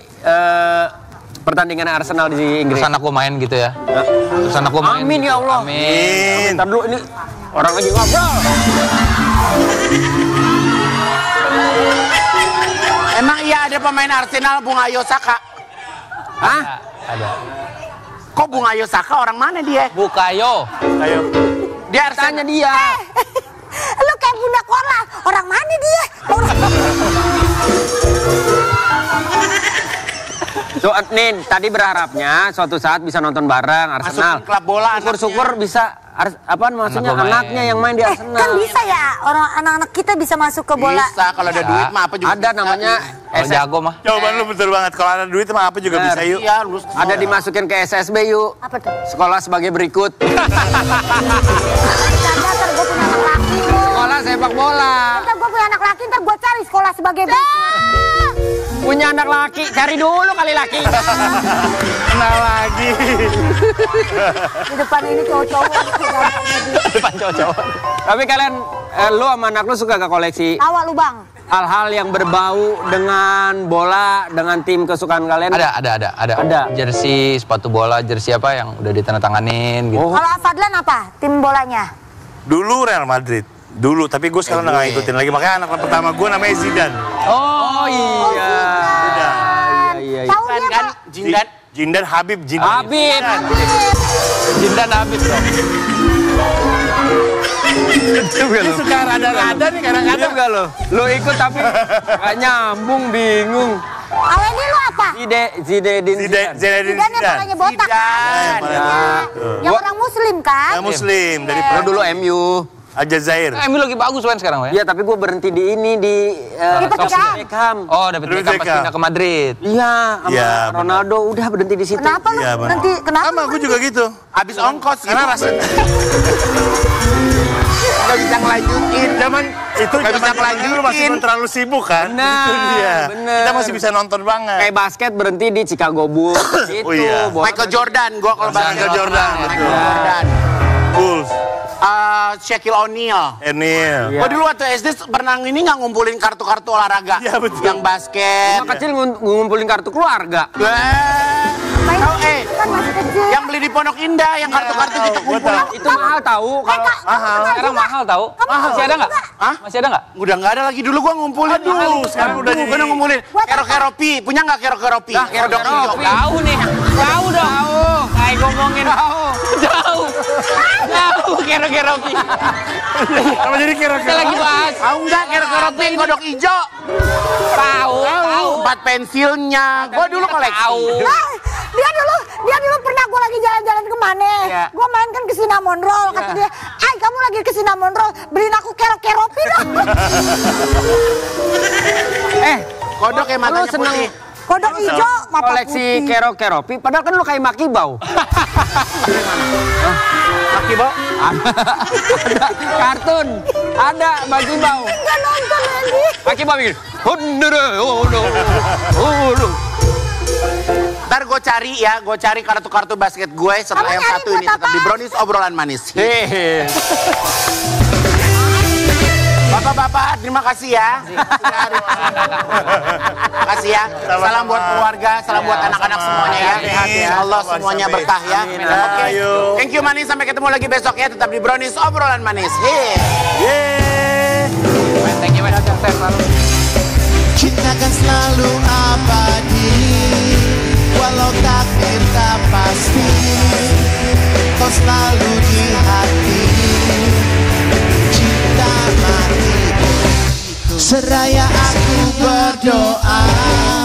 Speaker 5: pertandingan Arsenal di Inggris.
Speaker 8: Terus anakku main gitu ya. Terus anakku main.
Speaker 5: Amin
Speaker 8: gitu.
Speaker 5: ya Allah.
Speaker 8: Amin.
Speaker 5: Ntar dulu ini orang lagi ngobrol.
Speaker 7: Emang iya ada pemain Arsenal Bunga Yosaka? Hah?
Speaker 8: Ada.
Speaker 7: Kok Bunga Yosaka orang mana dia?
Speaker 8: Bukayo.
Speaker 6: Ayo.
Speaker 7: Dia Arsenal.
Speaker 5: Tanya dia.
Speaker 1: Lu kayak Bunda Korla. Orang mana dia?
Speaker 5: So, nih, tadi berharapnya suatu saat bisa nonton bareng Arsenal.
Speaker 7: Masukin klub bola.
Speaker 5: Syukur-syukur bisa maksudnya
Speaker 8: Anak main.
Speaker 5: anaknya yang main di Arsenal.
Speaker 1: Kan bisa ya, orang anak-anak kita bisa masuk ke bola.
Speaker 7: Bisa, kalau ada duit mah apa juga
Speaker 5: Ada
Speaker 7: bisa.
Speaker 5: namanya
Speaker 8: Kalau jago mah.
Speaker 6: Jawaban lu betul banget. Kalau ada duit mah apa juga bisa yuk.
Speaker 7: Iya, lu
Speaker 5: ada dimasukin ke SSB yuk.
Speaker 1: Apa tuh?
Speaker 5: Sekolah sebagai berikut.
Speaker 1: Ntar gue punya anak laki.
Speaker 5: Sekolah sepak bola.
Speaker 1: Ntar gue punya anak laki, ntar gue cari sekolah sebagai
Speaker 5: Punya anak laki, cari dulu kali laki.
Speaker 6: Kenal lagi.
Speaker 1: di depan ini cowok-cowok.
Speaker 8: Depan cowok-cowok.
Speaker 5: Tapi kalian, lu sama anak lu suka gak koleksi
Speaker 1: Tawa lu bang.
Speaker 5: hal-hal yang berbau dengan bola, dengan tim kesukaan kalian?
Speaker 8: Ada. Jersey, sepatu bola, jersey apa yang udah ditandatanganin gitu.
Speaker 1: Kalau Fadlan apa? Tim bolanya?
Speaker 6: Dulu Real Madrid. Dulu, tapi gue sekarang udah gak ngikutin lagi. Makanya anak pertama gue namanya Zidane.
Speaker 5: Oh iya. Iya.
Speaker 1: Tahu dia
Speaker 7: kan?
Speaker 1: Pak?
Speaker 7: Jindan.
Speaker 6: Jindan Habib. Jindan.
Speaker 5: Habib.
Speaker 8: Jindan habis dong.
Speaker 6: Ini suka rada-rada nih kadang-kadang.
Speaker 5: Ada gak lo? Lo ikut tapi gak nyambung, bingung.
Speaker 1: Aweni lu apa?
Speaker 5: Zinedine Zidane.
Speaker 6: Zinedine
Speaker 1: Zidane yang palanya botak kan? Yang orang muslim kan?
Speaker 6: Yang Muslim dari
Speaker 5: Lo dulu MU.
Speaker 6: Aljazair.
Speaker 8: MU lagi bagus kan sekarang ya?
Speaker 5: Iya, tapi gue berhenti di ini di Beckham.
Speaker 8: Oh, David Beckham pas pindah ke Madrid.
Speaker 5: Iya, sama
Speaker 6: Iya,
Speaker 5: Ronaldo udah berhenti di situ.
Speaker 1: Kenapa lu
Speaker 6: Iya, benar.
Speaker 1: nanti? Kenapa?
Speaker 6: Sama gue juga gitu.
Speaker 7: Habis ongkos
Speaker 6: Karena
Speaker 7: gitu.
Speaker 6: rasanya
Speaker 7: Nggak bisa ngelanjutin.
Speaker 6: zaman itu
Speaker 7: Nggak bisa
Speaker 6: zaman dulu masih
Speaker 7: kelanjutin.
Speaker 6: belum terlalu sibuk kan.
Speaker 5: Benar,
Speaker 6: Itu dia.
Speaker 5: benar.
Speaker 6: Kita masih bisa nonton banget.
Speaker 5: Kayak basket berhenti di Chicago Bulls. Itu
Speaker 6: iya.
Speaker 5: bola
Speaker 7: Michael Jordan, gua kalau
Speaker 6: Michael Jordan, betul.
Speaker 7: Jordan.
Speaker 6: Bulls,
Speaker 7: Shaquille O'Neal.
Speaker 6: Enil.
Speaker 7: Gua dulu waktu SD pernah ini nggak ngumpulin kartu-kartu olahraga.
Speaker 6: Iya, betul.
Speaker 7: Yang basket.
Speaker 5: Emang kecil ngumpulin kartu keluarga.
Speaker 7: Tahu
Speaker 1: Kan masih kecil.
Speaker 7: yang beli di Pondok Indah, yang kartu-kartu kita kumpulin.
Speaker 5: Itu mahal tahu kalau
Speaker 6: Mahal.
Speaker 8: Sekarang mahal tahu. Masih ada nggak?
Speaker 7: Hah?
Speaker 8: Masih ada nggak?
Speaker 7: Udah nggak ada lagi, dulu gua ngumpulin.
Speaker 6: Aduh, sekarang udah jadi-
Speaker 7: Gua ngumpulin. Kero-keropi, punya nggak kero-keropi?
Speaker 5: kero-keropi.
Speaker 8: Tahu nih. Tahu dong. Kayak ngomongin. Jauh. Kero-kero.
Speaker 6: Apa jadi
Speaker 8: Kita
Speaker 6: kira-kira?
Speaker 8: lagi bahas.
Speaker 7: Tahu nggak kero-keropi yang kodok hijau?
Speaker 8: Tahu.
Speaker 7: 4 pensilnya. Gua dulu koleksi.
Speaker 8: Tahu.
Speaker 1: Ah, dia dulu pernah gue lagi jalan-jalan kemana?
Speaker 7: Iya.
Speaker 1: Gue main kan ke Cinnamon Roll, kata dia, "Ay, kamu lagi ke Cinnamon Roll, beliin aku kero-keropi dong."
Speaker 7: Kodok yang matanya
Speaker 5: Lu seneng
Speaker 7: putih.
Speaker 1: Kodok hijau, mata
Speaker 5: koleksi
Speaker 1: putih.
Speaker 5: kero-keropi, padahal kan lu kayak makibau.
Speaker 7: Makibau.
Speaker 5: Ada kartun, ada makibau.
Speaker 1: Nggak nonton lagi.
Speaker 8: Makibau begini.
Speaker 7: Ntar gue cari kartu-kartu basket gue setelah
Speaker 1: Kamu
Speaker 7: yang
Speaker 1: nyari
Speaker 7: satu
Speaker 1: buat
Speaker 7: ini tetap
Speaker 1: apa?
Speaker 7: di Brownies obrolan manis.
Speaker 5: Hehe.
Speaker 7: Bapak-bapak, terima kasih ya. Terima kasih kasih ya. Salam buat keluarga, salam buat anak-anak semuanya ya. Allah semuanya berkah ya. Oke. Thank you manis, sampai ketemu lagi besok ya. Tetap di Brownies obrolan manis.
Speaker 8: Thank you,
Speaker 3: Cinta kan selalu abadi, walau takdir tak pasti, kau selalu di hati. Cinta mati, seraya aku berdoa.